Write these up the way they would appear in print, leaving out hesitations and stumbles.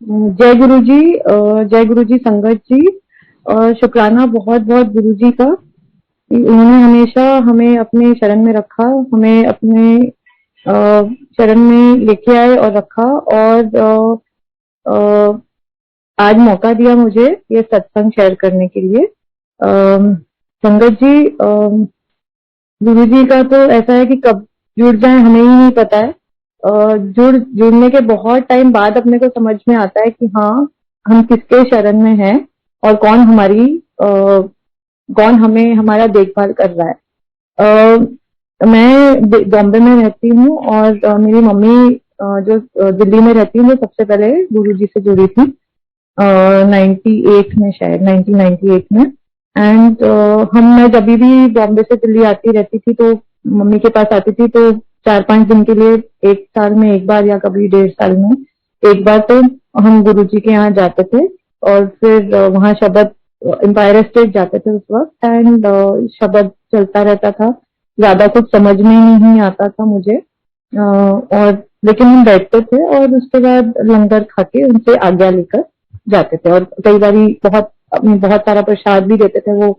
जय गुरु जी। जय गुरु जी संगत जी। और शुक्राना बहुत बहुत गुरु जी का। उन्होंने हमेशा हमें अपने शरण में रखा, हमें अपने शरण में लेके आए और रखा। और आज मौका दिया मुझे ये सत्संग शेयर करने के लिए। संगत जी, गुरु जी का तो ऐसा है कि कब जुड़ जाए हमें ही नहीं पता है। जुड़ने के बहुत टाइम बाद अपने को समझ में आता है कि हाँ, हम किसके शरण में हैं और कौन हमें हमारा देखभाल कर रहा है। मैं बॉम्बे में रहती हूँ और मेरी मम्मी जो दिल्ली में रहती है, वो सबसे पहले गुरु जी से जुड़ी थी 98 में, शायद 1998 में। एंड मैं जब भी बॉम्बे से दिल्ली आती रहती थी तो मम्मी के पास आती थी, तो 4-5 दिन के लिए, एक साल में एक बार या कभी 1.5 साल में एक बार, तो हम गुरु जी के यहाँ जाते थे। और फिर वहाँ शबद, एम्पायर स्टेट जाते थे उस वक्त, एंड शबद चलता रहता था। ज्यादा कुछ समझ में ही नहीं आता था मुझे, और लेकिन हम बैठते थे और उसके बाद लंगर खा के उनसे आज्ञा लेकर जाते थे। और कई बारी बहुत सारा प्रसाद भी देते थे वो,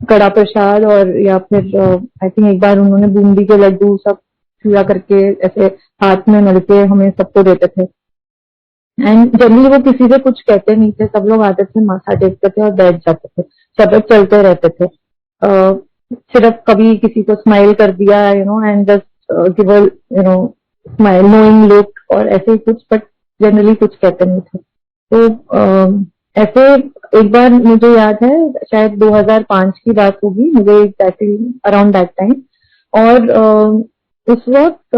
कड़ा प्रसाद, और या फिर आई थिंक एक बार उन्होंने बूंदी के लड्डू सब चूड़ा करके ऐसे हाथ में मल के हमें सबको देते थे। एंड जनरली वो किसी से कुछ कहते नहीं थे, सब लोग आते थे, माथा टेकते थे और बैठ जाते थे। शब्द चलते रहते थे। सिर्फ कभी किसी को स्माइल कर दिया, and just give a smile, knowing look, और ऐसे ही कुछ, बट जनरली कुछ कहते नहीं थे। तो ऐसे एक बार मुझे याद है, शायद 2005 की बात होगी, मुझे एग्जैक्टली अराउंड दैट टाइम। और उस वक्त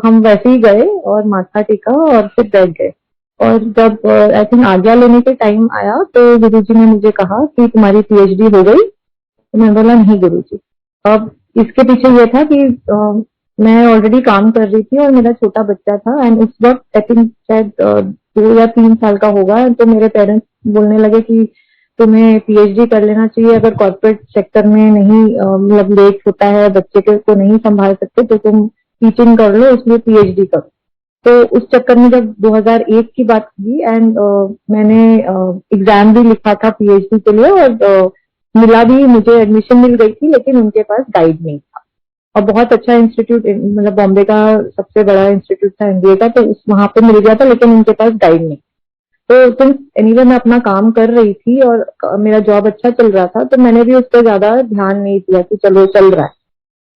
हम वैसे ही गए और माथा टेका और फिर बैठ गए। और जब आई थिंक आज्ञा लेने के टाइम आया तो गुरुजी ने मुझे कहा कि तुम्हारी पीएचडी हो गई। तो मैं बोला नहीं गुरुजी। अब इसके पीछे ये था कि मैं ऑलरेडी काम कर रही थी और मेरा छोटा बच्चा था, एंड उस वक्त आई थिंक शायद 2 या 3 साल का होगा। तो मेरे पेरेंट्स बोलने लगे कि तुम्हें पीएचडी कर लेना चाहिए, अगर कॉर्पोरेट सेक्टर में नहीं, मतलब लेट होता है, बच्चे को नहीं संभाल सकते, तो तुम टीचिंग कर लो, इसलिए पीएचडी करो। तो उस चक्कर में जब 2001 की बात हुई, एंड मैंने एग्जाम भी लिखा था पीएचडी के लिए, और मिला भी, मुझे एडमिशन मिल गई थी, लेकिन उनके पास गाइड नहीं था। और बहुत अच्छा इंस्टीट्यूट, मतलब बॉम्बे का सबसे बड़ा इंस्टीट्यूट था एमबीए का, तो वहां पे मिल गया था, लेकिन उनके पास गाइड नहीं। तो सिंस एनीवे मैं अपना काम कर रही थी और मेरा जॉब अच्छा चल रहा था, तो मैंने भी उस पर ज्यादा ध्यान नहीं दिया कि चलो चल रहा है।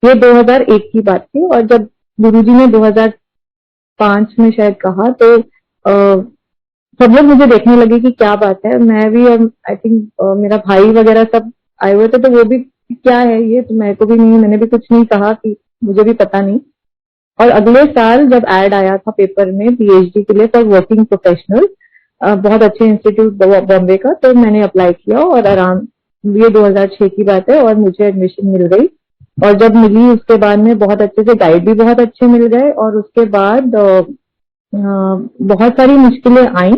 ये 2001 की बात थी। और जब गुरुजी ने 2005 में शायद कहा, तो सब लोग मुझे देखने लगे कि क्या बात है। मैं भी, और आई थिंक मेरा भाई वगैरह सब आए हुए थे, तो वो भी क्या है ये, तो मेरे को भी नहीं, मैंने भी कुछ नहीं कहा कि मुझे भी पता नहीं। और अगले साल जब एड आया था पेपर में पीएचडी के लिए फॉर वर्किंग प्रोफेशनल, बहुत अच्छे इंस्टीट्यूट बॉम्बे का, तो मैंने अप्लाई किया और आराम, ये 2006 की बात है, और मुझे एडमिशन मिल गई। और जब मिली उसके बाद में बहुत अच्छे से गाइड भी बहुत अच्छे मिल गए, और उसके बाद बहुत सारी मुश्किलें आई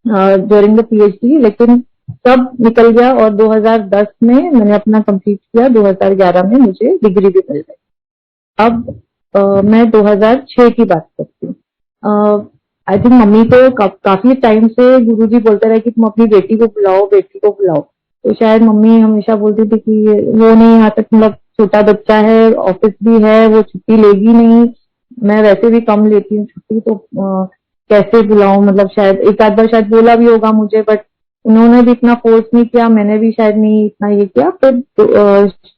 ड्यूरिंग द पीएचडी, लेकिन सब निकल गया। और 2010 में मैंने अपना कंप्लीट किया, 2011 में मुझे डिग्री भी मिल गई। अब मैं 2006 की बात करती हूँ। आई थिंक मम्मी को काफी टाइम से गुरुजी बोलते रहे कि तुम अपनी बेटी को बुलाओ, बेटी को बुलाओ। तो शायद मम्मी हमेशा बोलती थी कि वो नहीं यहाँ तक, मतलब छोटा बच्चा है, ऑफिस भी है, वो छुट्टी लेगी नहीं, मैं वैसे भी कम लेती हूँ छुट्टी, तो कैसे बुलाऊं। मतलब शायद एक आध बार शायद बोला भी होगा मुझे, बट उन्होंने भी इतना फोर्स नहीं किया, मैंने भी शायद नहीं इतना ये किया। फिर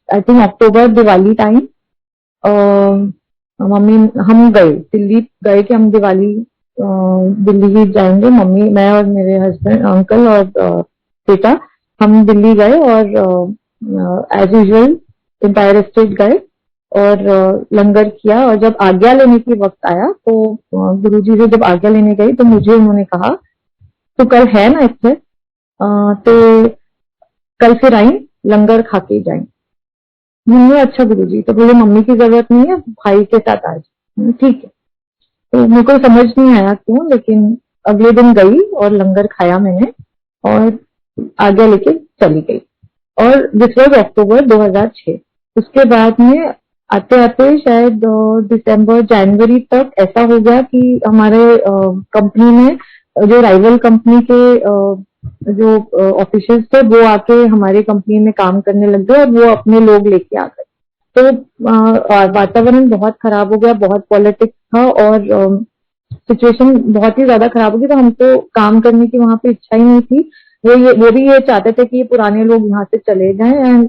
I think October Diwali time mummy, हम गए दिल्ली, गए कि हम दिवाली दिल्ली ही जाएंगे, मम्मी, मैं और मेरे हस्बैंड, अंकल और बेटा, हम दिल्ली गए। और एज यूजुअल एम्पायर स्टेट गए और लंगर किया। और जब आज्ञा लेने की वक्त आया, तो गुरुजी से जब आज्ञा लेने गई, तो मुझे उन्होंने कहा तो कल है ना इससे, तो कल फिर आई, लंगर खा के जाएंगे। मैंने अच्छा गुरुजी, तो बोले मम्मी की जरूरत नहीं है, भाई के साथ आज। ठीक है। तो मेरे को समझ नहीं आया क्यों, लेकिन अगले दिन गई और लंगर खाया मैंने, और आज्ञा लेके चली गई। और दिस वॉज अक्टूबर 2006। उसके बाद में आते आते शायद दिसंबर जनवरी तक ऐसा हो गया कि हमारे कंपनी में जो राइवल कंपनी के जो ऑफिशियल्स थे वो आके हमारी कंपनी में काम करने लग गए और वो अपने लोग लेके आ गए। तो वातावरण बहुत खराब हो गया, बहुत पॉलिटिक्स था और सिचुएशन बहुत ही ज्यादा खराब हो गई। तो हमको काम करने की वहां पे इच्छा ही नहीं थी। वो भी ये चाहते थे कि ये पुराने लोग यहाँ से चले जाएं। एंड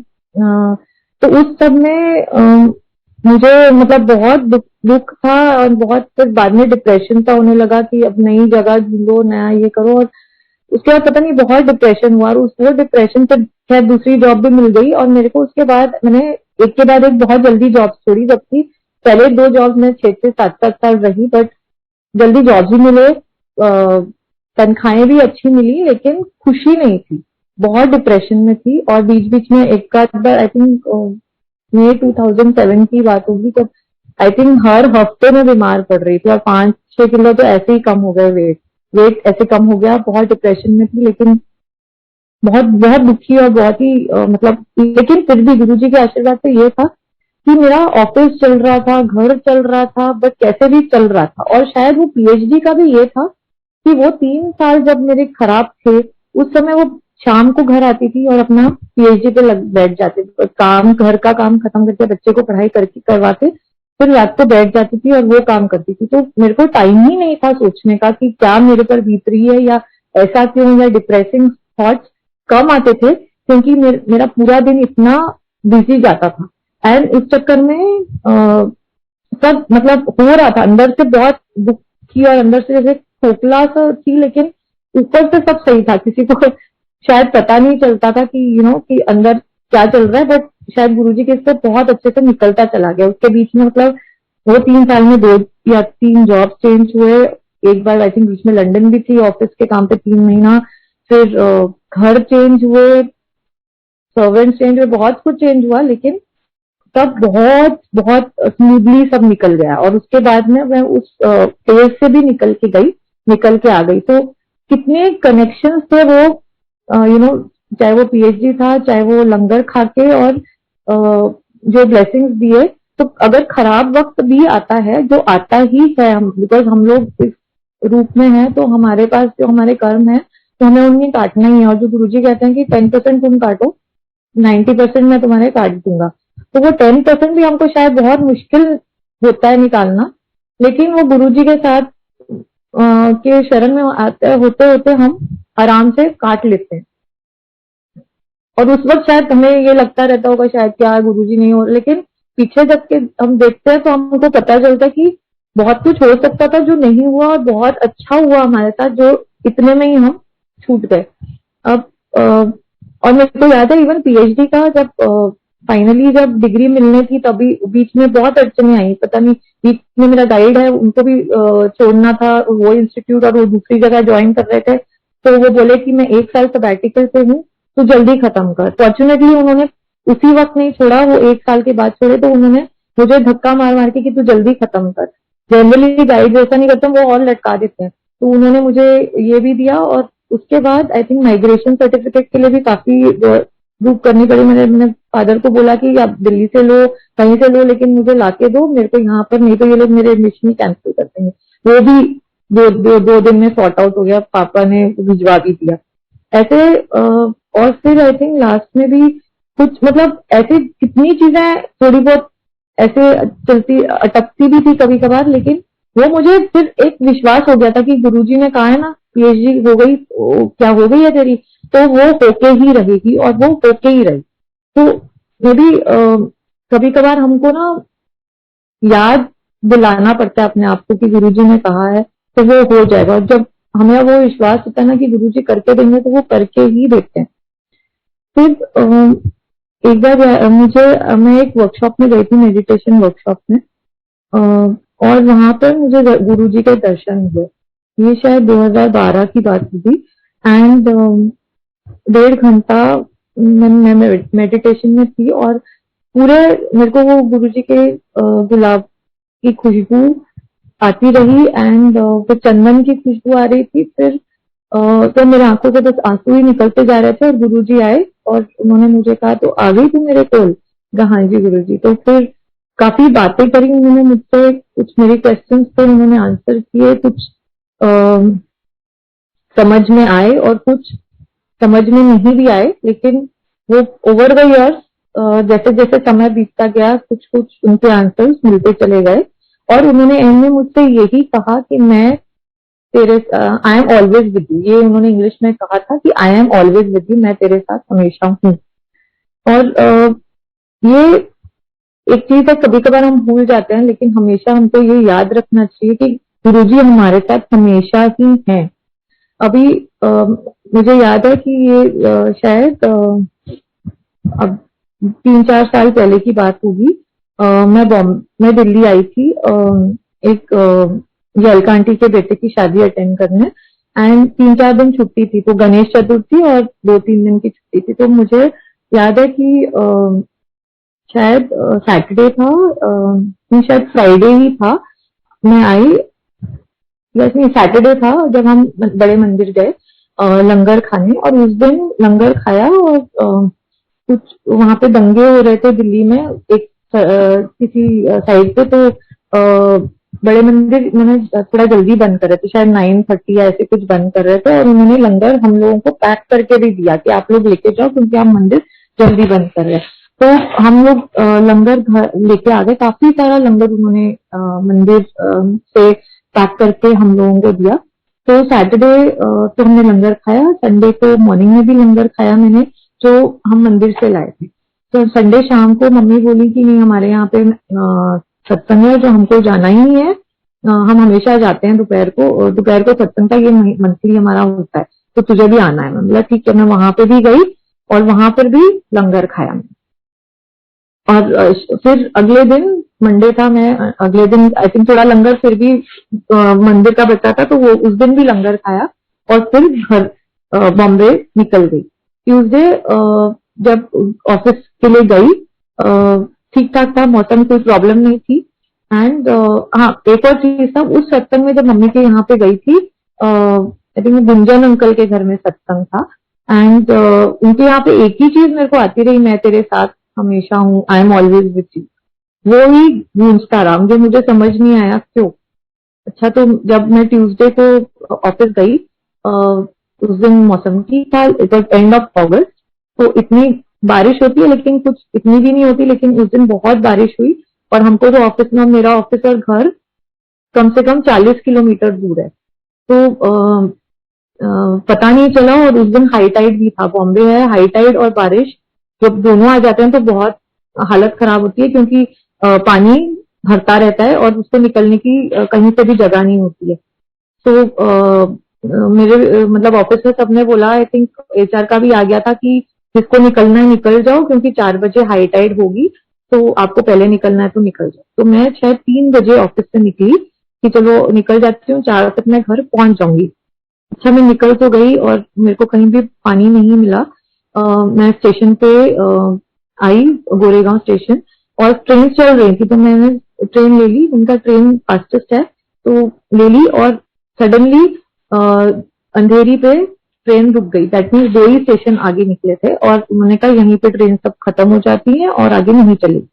तो उस सब में मुझे मतलब बहुत दुख था और बहुत फिर बाद में डिप्रेशन सा होने लगा कि अब नई जगह ढूंढो, नया ये करो। और उसके बाद पता नहीं बहुत डिप्रेशन हुआ और उस वो डिप्रेशन से खैर दूसरी जॉब भी मिल गई और मेरे को उसके बाद मैंने एक के बाद एक बहुत जल्दी जॉब छोड़ी। जबकि पहले 2 जॉब में 6 से 7 साल रही, बट जल्दी जॉब भी मिले, तनख्वाहें भी अच्छी मिली, लेकिन खुशी नहीं थी। बहुत डिप्रेशन में थी और बीच बीच में एक आध बार आई थिंक मई 2007 की बात होगी, तो आई थिंक हर हफ्ते में बीमार पड़ रही थी और 5-6 किलो तो ऐसे ही कम हो गए। वेट ऐसे कम हो गया। बहुत डिप्रेशन में थी, लेकिन बहुत बहुत दुखी और बहुत ही मतलब, लेकिन फिर भी गुरुजी के आशीर्वाद से ये था कि मेरा ऑफिस चल रहा था, घर चल रहा था, बट कैसे भी चल रहा था। और शायद वो पीएचडी का भी ये था कि वो 3 साल जब मेरे खराब थे, उस समय वो शाम को घर आती थी और अपना पीएचडी पे बैठ जाती थी। काम, घर का काम खत्म करके बच्चे को पढ़ाई करके करवाते, फिर रात को बैठ जाती थी और वो काम करती थी। तो मेरे को टाइम ही नहीं था सोचने का कि क्या मेरे पर बीत रही है या ऐसा क्यों, या डिप्रेसिंग थॉट्स कम आते थे क्योंकि मेरा पूरा दिन इतना बिजी जाता था। एंड इस चक्कर में सब मतलब हो रहा था, अंदर से बहुत दुखी और अंदर से जैसे खोखला सा थी, लेकिन ऊपर से सब सही था। किसी को शायद पता नहीं चलता था कि कि अंदर क्या चल रहा है, बट शायद गुरुजी के इससे बहुत अच्छे से निकलता चला गया। उसके बीच में मतलब वो 3 साल में 2 या 3 जॉब चेंज हुए। एक बार आई थिंक बीच में लंदन भी थी ऑफिस के काम पे 3 महीना। फिर घर चेंज हुए, सर्वेंट चेंज हुए, बहुत कुछ चेंज हुआ, लेकिन सब बहुत बहुत स्मूथली सब निकल गया। और उसके बाद में मैं उस फेज से भी निकल के आ गई। तो कितने कनेक्शन थे वो, चाहे वो पीएचडी था, चाहे वो लंगर खा के, और जो ब्लेसिंग्स दिए। तो अगर खराब वक्त भी आता है, जो आता ही है, हम बिकॉज हम लोग इस रूप में है, तो हमारे पास जो हमारे कर्म है तो हमें उन्हें काटना ही है। और जो गुरुजी कहते हैं कि 10% तुम काटो, 90% मैं तुम्हारे काट दूंगा। तो वो 10% भी हमको शायद बहुत मुश्किल होता है निकालना, लेकिन वो गुरुजी के साथ के शरण में आते होते होते हम आराम से काट लेते हैं। और उस वक्त शायद हमें ये लगता रहता होगा शायद क्या गुरुजी नहीं हो, लेकिन पीछे जब के हम देखते हैं तो हमको पता चलता है कि बहुत कुछ हो सकता था जो नहीं हुआ, और बहुत अच्छा हुआ हमारे साथ जो इतने में ही हम छूट गए। अब और मेरे को याद है इवन पीएचडी का जब फाइनली जब डिग्री मिलने थी, तभी बीच में बहुत अड़चने आई। पता नहीं, बीच में मेरा गाइड है उनको भी छोड़ना था वो इंस्टीट्यूट, और वो दूसरी जगह ज्वाइन कर रहे थे। तो वो बोले कि मैं 1 साल सबैटिकल पे हूँ, तो जल्दी खत्म कर। फॉर्चुनेटली उन्होंने उसी वक्त नहीं छोड़ा, वो 1 साल के बाद छोड़े। तो उन्होंने मुझे धक्का मार मार के कि तू जल्दी खत्म कर। जनरली गाइड ऐसा नहीं करते, वो और लटका देते हैं। तो उन्होंने मुझे ये भी दिया। और उसके बाद आई थिंक माइग्रेशन सर्टिफिकेट के लिए भी काफी बुक करनी पड़ी। मैंने फादर को बोला कि आप दिल्ली से लो, कहीं से लो, लेकिन मुझे लाके दो मेरे को यहाँ पर, नहीं तो ये लोग मेरे एडमिशन ही कैंसिल कर देंगे। वो भी 2 दिन में सॉर्ट आउट हो गया, पापा ने भिजवा भी दिया ऐसे। और फिर आई थिंक लास्ट में भी कुछ मतलब ऐसे कितनी चीजें थोड़ी बहुत ऐसे चलती अटकती भी थी कभी कभार, लेकिन वो मुझे फिर एक विश्वास हो गया था कि गुरुजी ने कहा है ना पीएचडी हो गई, क्या हो गई है तेरी, तो वो होके ही रहेगी, और वो होके ही रही। तो मे बी कभी कभार हमको ना याद दिलाना पड़ता है अपने आप को कि गुरुजी ने कहा है तो वो हो जाएगा। और जब हमें वो विश्वास होता है ना कि गुरुजी करके देंगे, तो वो करके ही देते हैं। फिर एक बार मैं एक वर्कशॉप में गई थी, मेडिटेशन वर्कशॉप में, और वहां पर मुझे गुरुजी के दर्शन हुए। ये शायद 2012 की बात थी। एंड 1.5 घंटा मैं मेडिटेशन में थी, और पूरे मेरे को वो गुरुजी के गुलाब की खुशबू आती रही, एंड फिर चंदन की खुशबू आ रही थी। फिर तो मेरे आंखों से बस आंसू ही निकलते जा रहे थे, और गुरुजी आए और उन्होंने मुझे कहा तो आ गई तू मेरे कोल। कहा हाँ जी गुरुजी। तो फिर काफी बातें करी उन्होंने मुझसे, कुछ मेरे क्वेश्चंस पे उन्होंने आंसर किए, कुछ समझ में आए और कुछ समझ में नहीं भी आए, लेकिन वो ओवर द इयर्स जैसे जैसे समय बीतता गया कुछ कुछ उनके आंसर्स मिलते चले गए। और उन्होंने एंड में मुझसे यही कहा कि मैं तेरे I am always with you, ये उन्होंने इंग्लिश में कहा था कि I am always with you, मैं तेरे साथ हमेशा हूँ। और ये एक चीज है, कभी कभार हम भूल जाते हैं, लेकिन हमेशा हमको ये याद रखना चाहिए कि गुरुजी हमारे साथ हमेशा ही हैं। अभी मुझे याद है कि ये शायद अब 3-4 साल पहले की बात होगी। मैं दिल्ली आई थी एक ये अलका आंटी के बेटे की शादी अटेंड करने, एंड 3-4 दिन छुट्टी थी, तो गणेश चतुर्थी और 2-3 दिन की छुट्टी थी। तो मुझे याद है कि शायद सैटरडे था, नहीं शायद फ्राइडे ही था। मैं आई, यस नहीं सैटरडे था जब हम बड़े मंदिर गए लंगर खाने, और उस दिन लंगर खाया और कुछ वहां पे दंगे हो रहे थे दिल्ली में एक किसी साइड पे, तो बड़े मंदिर उन्होंने थोड़ा जल्दी बंद कर रहे थे, शायद 9:30 या ऐसे कुछ बंद कर रहे थे, और उन्होंने लंगर हम लोगों को पैक करके भी दिया कि आप लोग लेके जाओ क्योंकि हम मंदिर जल्दी बंद कर रहे हैं। तो हम लोग लंगर घर लेके आ गए, काफी सारा लंगर उन्होंने मंदिर से पैक करके हम लोगों को दिया। तो सैटरडे तो हमने लंगर खाया, संडे को मॉर्निंग में भी लंगर खाया मैंने, जो हम मंदिर से लाए थे। तो संडे शाम को मम्मी बोली कि नहीं हमारे यहाँ पे सत्संग है जो हमको जाना ही है, हम हमेशा जाते हैं दोपहर को, और दोपहर को सत्संग का ये मंथली हमारा होता है, तो तुझे भी आना है। मैं बोला ठीक है, मैं वहां पे भी गई और वहां पर भी लंगर खाया। और फिर अगले दिन मंडे था, मैं अगले दिन आई थिंक थोड़ा लंगर फिर भी मंदिर का बचा था, तो वो उस दिन भी लंगर खाया और फिर घर बॉम्बे निकल गई। ट्यूसडे जब ऑफिस के लिए गई, ठीक ठाक था मौसम, कोई प्रॉब्लम नहीं थी। एंड हाँ एक और चीज था, उस सत्संग में जब मम्मी के यहाँ पे गई थी, आई थिंक गुंजन अंकल के घर में सत्संग था, एंड उनके यहाँ पे एक ही चीज मेरे को आती रही, मैं तेरे साथ हमेशा हूँ, I am always with you, वो ही गूंजता रहा, मुझे समझ नहीं आया क्यों। अच्छा, तो जब मैं ट्यूसडे को ऑफिस गई, उस दिन मौसम ठीक था, इट वॉज एंड ऑफ अगस्त, तो इतनी बारिश होती है लेकिन कुछ इतनी भी नहीं होती, लेकिन उस दिन बहुत बारिश हुई। और हमको जो ऑफिस में, मेरा ऑफिस और घर कम से कम 40 किलोमीटर दूर है, तो पता नहीं चला। और उस दिन हाई टाइड भी था, बॉम्बे है, हाई टाइड और बारिश जब दोनों आ जाते हैं तो बहुत हालत खराब होती है, क्योंकि पानी भरता रहता है और उसको निकलने की कहीं से भी जगह नहीं होती है। तो मेरे मतलब ऑफिस में सबने बोला, आई थिंक एचआर का भी आ गया था कि जिसको निकलना है निकल जाओ, क्योंकि 4 बजे हाई टाइड होगी, तो आपको पहले निकलना है तो निकल जाओ। तो मैं शायद 3 बजे ऑफिस से निकली कि चलो निकल जाती हूँ, 4 तक मैं घर पहुंच जाऊंगी। अच्छा, मैं निकल तो गई और मेरे को कहीं भी पानी नहीं मिला। मैं स्टेशन पे आई, गोरेगांव स्टेशन, और ट्रेन चल रही थी, तो मैंने ट्रेन ले ली, उनका ट्रेन फास्टेस्ट है तो ले ली। और सडनली अंधेरी पे ट्रेन रुक गई, दैट मीन्स 2 ही स्टेशन आगे निकले थे, और उन्होंने कहा यहीं पे ट्रेन सब खत्म हो जाती है और आगे नहीं चलेगी।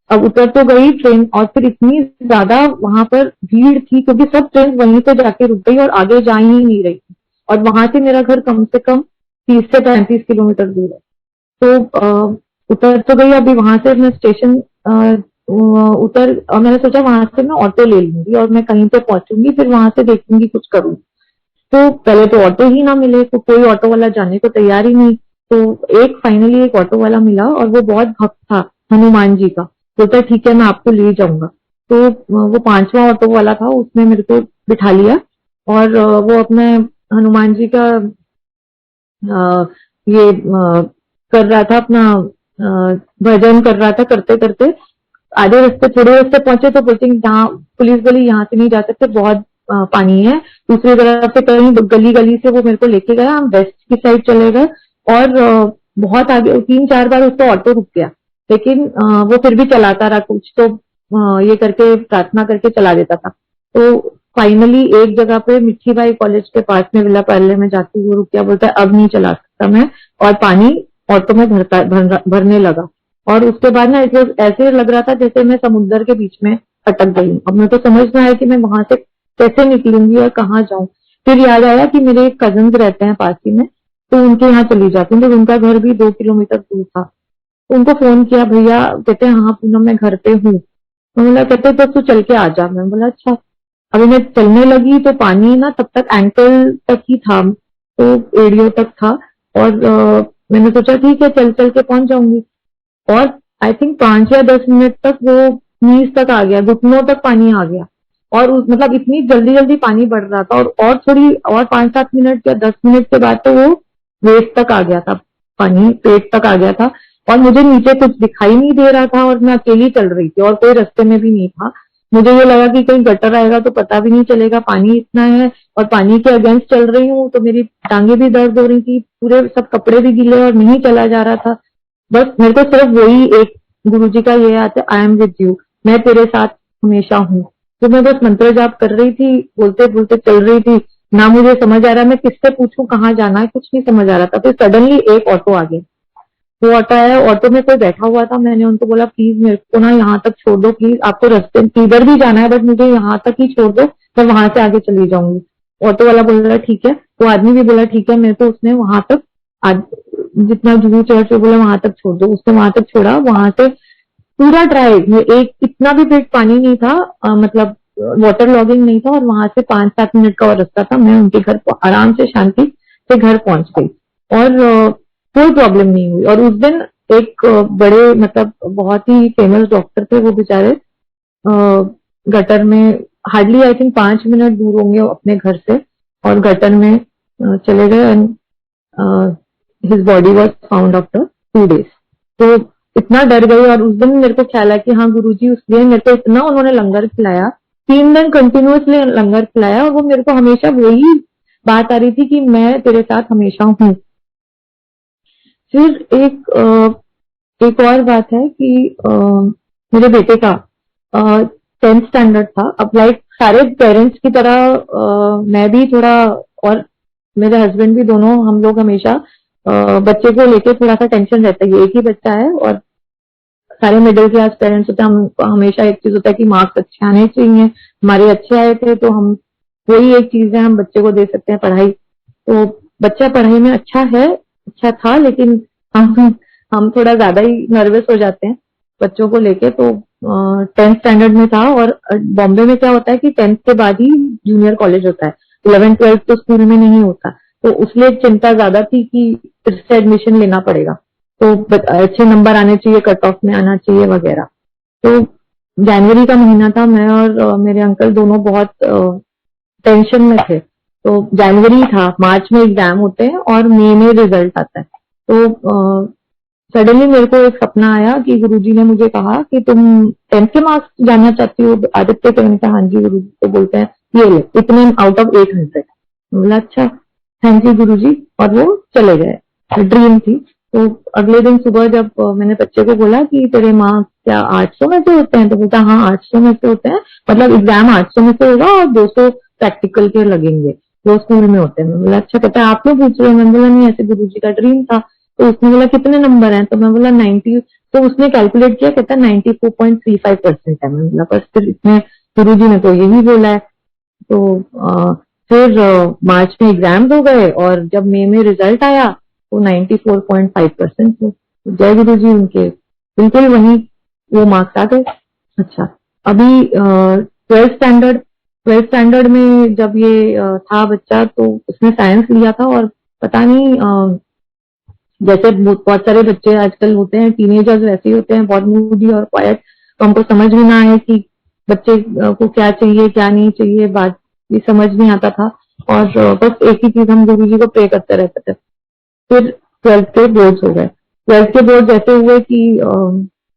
अब उतर तो गई ट्रेन, और फिर इतनी ज्यादा वहां पर भीड़ थी क्योंकि सब ट्रेन वहीं पे जाके रुक गई और आगे जा ही नहीं रही थी, और वहां से मेरा घर कम से कम 30 से 35 किलोमीटर दूर है। तो उतर तो गई, अभी वहां से मैं स्टेशन उतर, और मैंने सोचा वहां से मैं ऑटो ले लूंगी और मैं कहीं पे पहुंचूंगी, फिर वहां से देखूंगी कुछ करूंगी। तो पहले तो ऑटो ही ना मिले, तो कोई ऑटो वाला जाने को तैयार ही नहीं। तो फाइनली एक ऑटो वाला मिला, और वो बहुत भक्त था हनुमान जी का, बोलता ठीक है मैं आपको ले जाऊंगा। तो वो 5वां ऑटो वाला था, उसने मेरे को बिठा लिया, और वो अपने हनुमान जी का ये कर रहा था अपना, भजन कर रहा था, करते करते आधे रास्ते, थोड़े रास्ते पहुंचे तो बोलते यहाँ पुलिस गली, यहाँ से नहीं जा सकते, बहुत पानी है। दूसरी तरफ से कहीं गली गली से वो मेरे को लेके गया, हम वेस्ट की साइड चले गए, और बहुत आगे 3-4 बार उसका ऑटो रुक गया, लेकिन वो फिर भी चलाता रहा, कुछ तो ये करके प्रार्थना करके चला देता था। तो फाइनली एक जगह पे मिट्ठी बाई कॉलेज के पास में विला पार्ले में जाके वो रुक गया, बोलता है अब नहीं चला सकता मैं, और पानी ऑटो में भरने लगा। और उसके बाद ना ऐसे लग रहा था जैसे मैं समुद्र के बीच में अटक गई हूँ। अब मेरे को समझ ना आया कि मैं वहां से कैसे निकलूंगी और कहाँ जाऊं। फिर याद आया कि मेरे एक कजन रहते हैं पास ही में, तो उनके यहाँ चली जाती हूँ। तो उनका घर भी 2 किलोमीटर दूर था। तो उनको फोन किया, भैया, कहते हैं हाँ पूनम मैं घर पे हूँ। मैं बोला, कहते तो तू चल के आ जा। मैं बोला अच्छा। अभी मैं चलने लगी तो पानी ना तब तक एंकल तक ही था, तो एड़ियों तक था। और मैंने सोचा ठीक है चल चल के पहुंच जाऊंगी। और आई थिंक 5 या 10 मिनट तक वो नीज तक आ गया, घुटनों तक पानी आ गया। और मतलब इतनी जल्दी जल्दी पानी बढ़ रहा था, और थोड़ी और 5-7 मिनट या 10 मिनट के बाद तो वो वेस्ट तक आ गया था, पानी पेट तक आ गया था। और मुझे नीचे कुछ दिखाई नहीं दे रहा था, और मैं अकेली चल रही थी और कोई रास्ते में भी नहीं था। मुझे ये लगा कि कहीं गटर आएगा तो पता भी नहीं चलेगा, पानी इतना है। और पानी के अगेंस्ट चल रही हूँ तो मेरी टांगे भी दर्द हो रही थी, पूरे सब कपड़े भी गीले, और नहीं चला जा रहा था। बस मेरे को सिर्फ वही एक गुरुजी का ये आता है, आई एम विद यू, मैं तेरे साथ हमेशा हूँ। तो मैं बस मंत्र जाप कर रही थी, बोलते बोलते चल रही थी। ना मुझे समझ आ रहा मैं किससे पूछूं कहाँ जाना है, कुछ नहीं समझ आ रहा था। फिर सडनली एक ऑटो आ गया। वो ऑटो आया, ऑटो में कोई बैठा हुआ था। मैंने उनको बोला प्लीज मेरे को ना यहाँ तक छोड़ दो, प्लीज आपको रास्ते किधर भी जाना है बट मुझे यहाँ तक ही छोड़ दो, मैं वहां से आगे चली जाऊंगी। ऑटो वाला बोल रहा ठीक है, वो आदमी भी बोला ठीक है। मैं तो उसने वहां तक जितना जुहू चर्च बोला वहां तक छोड़ दो, उसने वहां तक छोड़ा। वहां से पूरा ड्राइव में एक इतना भी बिग पानी नहीं था, मतलब वाटर लॉगिंग नहीं था। और वहां से 5-7 मिनट का और रास्ता था, मैं उनके घर को आराम से शांति से घर पहुंच गई। और कोई प्रॉब्लम नहीं हुई। और उस दिन एक बड़े मतलब बहुत ही फेमस डॉक्टर थे, वो बेचारे गटर में हार्डली आई थिंक 5 मिनट दूर होंगे अपने घर से, और गटर में चले गए। And his body was found after 2 days। तो इतना डर गई। और उस दिन मेरे को ख्याल है कि हाँ गुरुजी उस दिन मेरे को इतना उन्होंने लंगर खिलाया, 3 दिन कंटिन्यूअसली लंगर खिलाया। और वो मेरे को हमेशा वही बात आ रही थी कि मैं तेरे साथ हमेशा हूँ। फिर एक और बात है कि मेरे बेटे का 10th स्टैंडर्ड था। अब लाइक सारे पेरेंट्स की तरह मैं भी थोड़ा, और मेरे हस्बैंड भी, दोनों हम लोग हमेशा बच्चे को लेके थोड़ा सा टेंशन रहता है। ये एक ही बच्चा है, और सारे मिडिल क्लास पेरेंट्स होते हैं, हम हमेशा एक चीज होता है कि मार्क्स अच्छे आने चाहिए। हमारे अच्छे आए थे तो हम वही एक चीज है, हम बच्चे को दे सकते हैं पढ़ाई। तो बच्चा पढ़ाई में अच्छा है, अच्छा था, लेकिन हम थोड़ा ज्यादा ही नर्वस हो जाते हैं बच्चों को लेके। तो 10th स्टैंडर्ड में था। और बॉम्बे में क्या होता है कि 10th के बाद ही जूनियर कॉलेज होता है, 11th-12th तो स्कूल में नहीं होता। तो उसलिए चिंता ज्यादा थी कि फिर से एडमिशन लेना पड़ेगा, तो अच्छे नंबर आने चाहिए, कट ऑफ में आना चाहिए वगैरह। तो जनवरी का महीना था, मैं और मेरे अंकल दोनों बहुत टेंशन में थे। तो जनवरी था, मार्च में एग्जाम होते हैं और मई में रिजल्ट आता है। तो सडनली मेरे को एक सपना आया कि गुरुजी ने मुझे कहा कि तुम 10th के मार्क्स जानना चाहती हो आदित्य के? मैंने कहा हाँ जी गुरुजी। तो बोलते हैं ये ले, इतने आउट ऑफ 800। बोला अच्छा, थैंक यू गुरुजी। और वो चले गए। ड्रीम थी। तो अगले दिन सुबह जब मैंने बच्चे को बोला कि तेरे मार्क्स क्या 800 में से होते हैं, तो बोलता हाँ 800 में से होते हैं, मतलब एग्जाम 800 में से होगा और 200 प्रैक्टिकल के लगेंगे, जो स्कूल में होते हैं। मैं बोला अच्छा। कहता है आप क्यों पूछ रहे हो? मैंने बोला नहीं, ऐसे गुरुजी का ड्रीम था। तो उसने बोला कितने नंबर हैं? तो मैं बोला 90। तो उसने कैलकुलेट किया, कहता है 94.35% है। मैं बोला बस, फिर इतने गुरुजी ने तो यही बोला है। तो फिर मार्च में एग्जाम हो गए, और जब मई में रिजल्ट आया तो 94.5% थे। तो जय गुरु जी उनके, बिल्कुल वही वो मार्क्स आ गए। अच्छा, अभी 12th स्टैंडर्ड में जब ये था बच्चा, तो उसने साइंस लिया था। और पता नहीं जैसे बहुत सारे बच्चे आजकल होते हैं, टीनेजर्स वैसे ही होते हैं, बहुत मूडी और क्वाइट। तो हमको समझ में ना आए कि बच्चे को क्या चाहिए क्या नहीं चाहिए, बात भी समझ नहीं आता था। और बस एक ही चीज हम गुरु जी को प्रे करते रहते थे। फिर 12th के बोर्ड हो गए। 12th के बोर्ड जैसे हुए कि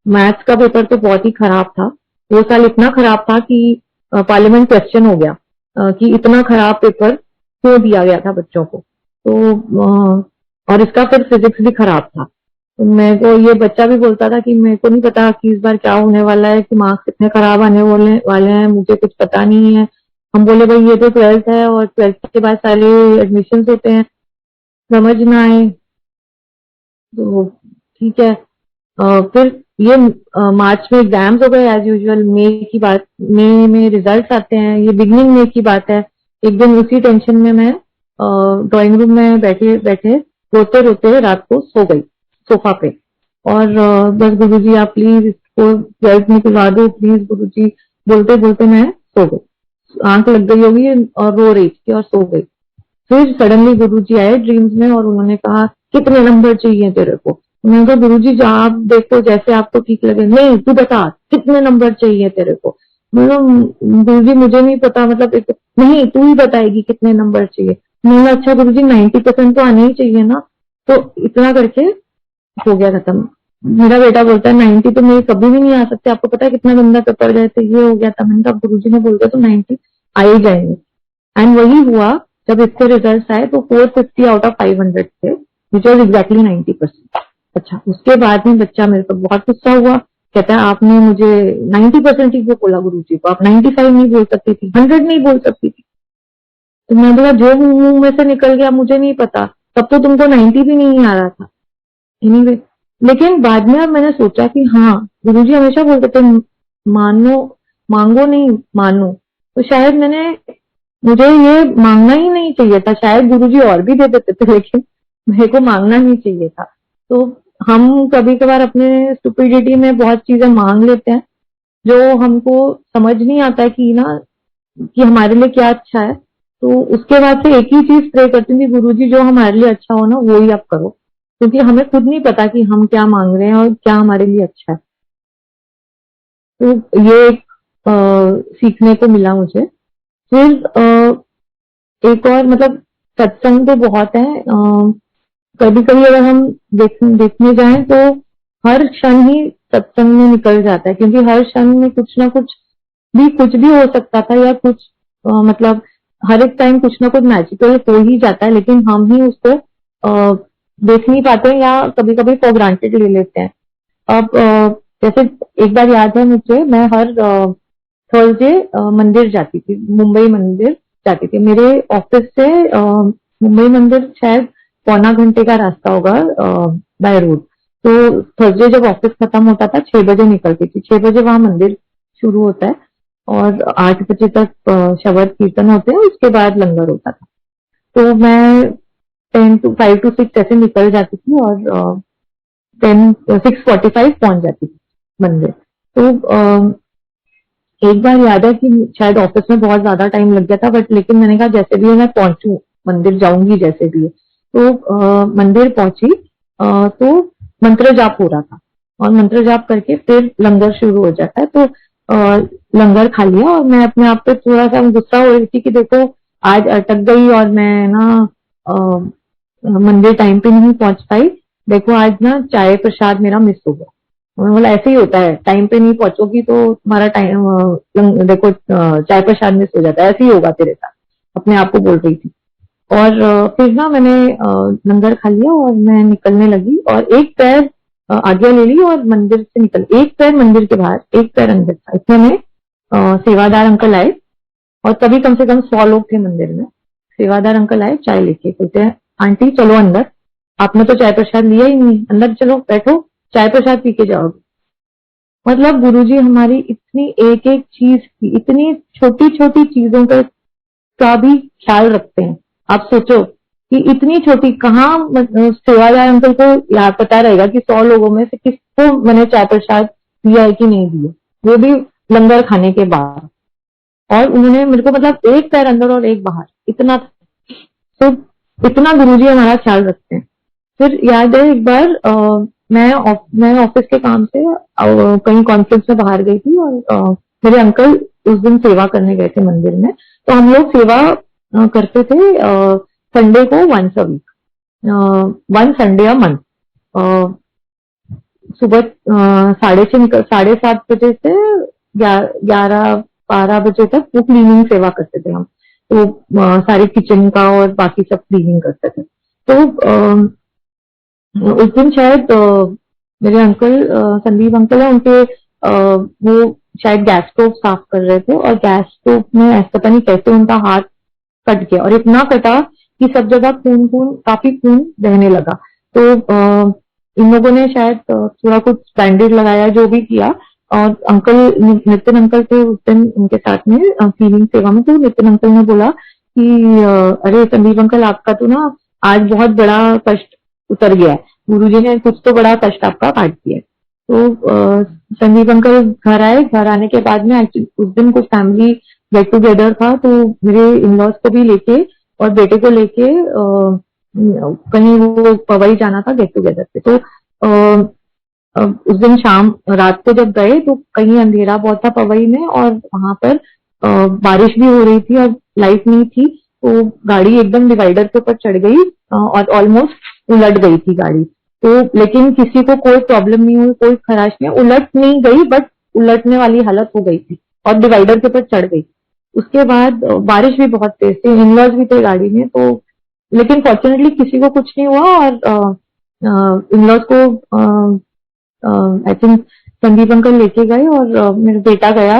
मैथ्स का पेपर तो बहुत ही खराब था। वो साल इतना खराब था कि पार्लियामेंट क्वेश्चन हो गया कि इतना खराब पेपर क्यों दिया गया था बच्चों को। तो और इसका फिर फिजिक्स भी खराब था। तो मेरे को ये बच्चा भी बोलता था कि मेरे को नहीं पता कि इस बार क्या होने वाला है, कि मार्क्स इतने खराब आने वाले हैं, मुझे कुछ पता नहीं है। हम बोले भाई ये तो 12th है, और 12th के बाद सारे एडमिशन होते हैं, समझ ना आए तो ठीक है। फिर ये मार्च में एग्जाम्स हो गए एज यूजुअल। मई में रिजल्ट्स आते हैं, ये बिगनिंग मई की बात है। एक दिन उसी टेंशन में मैं ड्राइंग रूम में बैठे बैठे रोते रोते रात को सो गई सोफा पे। और बस गुरुजी आप प्लीज इसको रिजल्ट निकलवा दो प्लीज गुरुजी, बोलते बोलते मैं सो गई। आंख लग गई होगी और रो रही थी और सो गई। फिर सडनली गुरुजी आए ड्रीम्स में और उन्होंने कहा कितने नंबर चाहिए तेरे को। मैंने कहा गुरुजी जो आप देखो जैसे आपको ठीक लगे। नहीं तू बता कितने नंबर चाहिए तेरे को। मतलब गुरुजी मुझे नहीं पता, मतलब नहीं तू ही बताएगी कितने नंबर चाहिए। मैंने कहा अच्छा गुरुजी 90% तो आने ही चाहिए ना। तो इतना करके हो गया खत्म। मेरा बेटा बोलता है 90 तो मेरे कभी भी नहीं आ सकते, आपको पता है कितना गंदा पेपर गए थे, ये हो गया था। मैंने कहा गुरुजी ने बोल दिया तो 90 आ ही जाएंगे। एंड वही हुआ। जब इसके रिजल्ट आए तो 450 आउट ऑफ 500 थे, विच वॉज एग्जैक्टली 90%। अच्छा उसके बाद में बच्चा मेरे को बहुत गुस्सा हुआ, कहता है आपने मुझे 90% ही क्यों बोला गुरुजी को, आप 95 नहीं बोल सकती थी, 100 नहीं बोल सकती थी। तो मैं बोला जो मुंह में से निकल गया मुझे नहीं पता, तब तो तुमको 90 भी नहीं आ रहा था। एनीवे लेकिन बाद में अब मैंने सोचा कि हाँ गुरुजी हमेशा बोलते थे मानो, मांगो नहीं मानो। तो शायद मुझे ये मांगना ही नहीं चाहिए था, शायद गुरुजी और भी दे देते थे लेकिन मेरे को मांगना नहीं चाहिए था। तो हम कभी कभार अपने स्टुपिडिटी में बहुत चीजें मांग लेते हैं जो हमको समझ नहीं आता है कि ना कि हमारे लिए क्या अच्छा है। तो उसके बाद से एक ही चीज प्रे करती थी, गुरुजी जो हमारे लिए अच्छा हो ना वो ही आप करो, क्योंकि हमें खुद नहीं पता कि हम क्या मांग रहे हैं और क्या हमारे लिए अच्छा है। तो ये एक सीखने को मिला मुझे। फिर एक और मतलब सत्संग तो बहुत है। कभी कभी अगर हम देखने जाएं तो हर क्षण ही सत्संग में निकल जाता है, क्योंकि हर क्षण में कुछ भी हो सकता था या कुछ मतलब हर एक टाइम कुछ ना कुछ मैजिकल हो ही जाता है, लेकिन हम ही उसको देख नहीं पाते या कभी कभी फॉर ग्रांटेड ले लेते हैं। अब जैसे एक बार याद है मुझे, मैं हर थर्सडे मंदिर जाती थी, मुंबई मंदिर जाती थी। मेरे ऑफिस से मुंबई मंदिर शायद पौना घंटे का रास्ता होगा बाय रोड। तो थर्सडे जब ऑफिस खत्म होता था 6 बजे निकलती थी, 6 बजे वहां मंदिर शुरू होता है और 8 बजे तक शबद कीर्तन होते हैं, उसके बाद लंगर होता था। तो मैं 5 to 6 ऐसे निकल जाती थी और 6:45 पहुंच जाती थी मंदिर। तो एक बार याद है कि शायद ऑफिस में बहुत ज्यादा टाइम लग गया था, बट लेकिन मैंने कहा जैसे भी है मैं पहुंचू, मंदिर जाऊंगी जैसे भी है। तो मंदिर पहुंची तो मंत्र जाप हो रहा था और मंत्र जाप करके फिर लंगर शुरू हो जाता है। तो लंगर खा लिया और मैं अपने आप पे थोड़ा सा गुस्सा हो रही थी कि देखो आज अटक गई और मैं ना मंदिर टाइम पे नहीं पहुंच पाई, देखो आज ना चाय प्रसाद मेरा मिस हो गया। मैं बोला ऐसे ही होता है, टाइम पे नहीं पहुंचोगी तो तुम्हारा टाइम देखो चाय प्रसाद मिस हो जाता है, ऐसे ही होगा तेरे साथ, अपने आप को बोल रही थी। और फिर ना मैंने लंगर खा लिया और मैं निकलने लगी और एक पैर आज्ञा ले ली और मंदिर से निकल, एक पैर मंदिर के बाहर एक पैर अंदर था। इतने में सेवादार अंकल आए और तभी कम से कम 100 लोग थे मंदिर में। सेवादार अंकल आए चाय लेके, बोलते हैं आंटी चलो अंदर, आपने तो चाय प्रसाद लिया ही नहीं, अंदर चलो बैठो चाय प्रसाद पी के जाओगे। मतलब गुरुजी हमारी इतनी एक एक चीज की, इतनी छोटी छोटी चीजों का भी ख्याल रखते हैं। आप सोचो कि इतनी छोटी कहाँ सेवादार अंकल को याद पता रहेगा कि 100 लोगों में से किसको मैंने चाय प्रसाद दिया है कि नहीं दिया, वो भी लंगर खाने के बाद। और उन्होंने मेरे को मतलब एक पैर अंदर और एक बाहर, इतना। तो इतना गुरुजी हमारा ख्याल रखते हैं। फिर याद है एक बार मैं ऑफिस के काम से कहीं कॉन्फ्रेंस में बाहर गई थी और मेरे अंकल उस दिन सेवा करने गए थे मंदिर में। तो हम लोग सेवा करते थे संडे को once a week, one Sunday a month. सुबह 7:30 बजे से 11-12 बजे तक वो क्लीनिंग सेवा करते थे हम। तो सारे किचन का और बाकी सब क्लीनिंग करते थे। तो उस दिन शायद मेरे अंकल संदीप अंकल है उनके वो शायद गैस स्टोव साफ कर रहे थे और गैस स्टोव में ऐसा पता नहीं कैसे उनका हाथ कट गया और इतना कटा कि सब जगह खून खून काफी खून बहने लगा। तो इन लोगों ने शायद थोड़ा कुछ बैंडेज लगाया, जो भी किया। और अंकल, नितिन अंकल थे उस दिन उनके साथ में क्लीनिंग सेवा में, तो नितिन अंकल ने बोला कि अरे संदीप अंकल, आपका तो ना आज बहुत बड़ा कष्ट उतर गया है, गुरुजी ने कुछ तो बड़ा कष्ट आपका काट दिया है। तो संदीप अंकल घर आए। घर आने के बाद में एक्चुअली उस दिन कुछ फैमिली गेट टुगेदर था, तो मेरे इन लॉज को भी लेके और बेटे को लेके कहीं वो पवई जाना था गेट टुगेदर पे। तो उस दिन शाम रात को जब गए तो कहीं अंधेरा बहुत था पवई में, और वहां पर बारिश भी हो रही थी और लाइट नहीं थी, तो गाड़ी एकदम डिवाइडर के ऊपर चढ़ गई और ऑलमोस्ट उलट गई थी गाड़ी। तो लेकिन किसी को कोई प्रॉब्लम नहीं हुई, कोई खराश नहीं, उलट नहीं गई बट उलटने वाली हालत हो गई थी और डिवाइडर के ऊपर चढ़ गई। उसके बाद बारिश भी बहुत तेज थी, इन-लॉज भी थे गाड़ी में, तो लेकिन फॉर्चुनेटली किसी को कुछ नहीं हुआ। और इन-लॉज को आई थिंक संदीप अंकल लेके गए और मेरा बेटा गया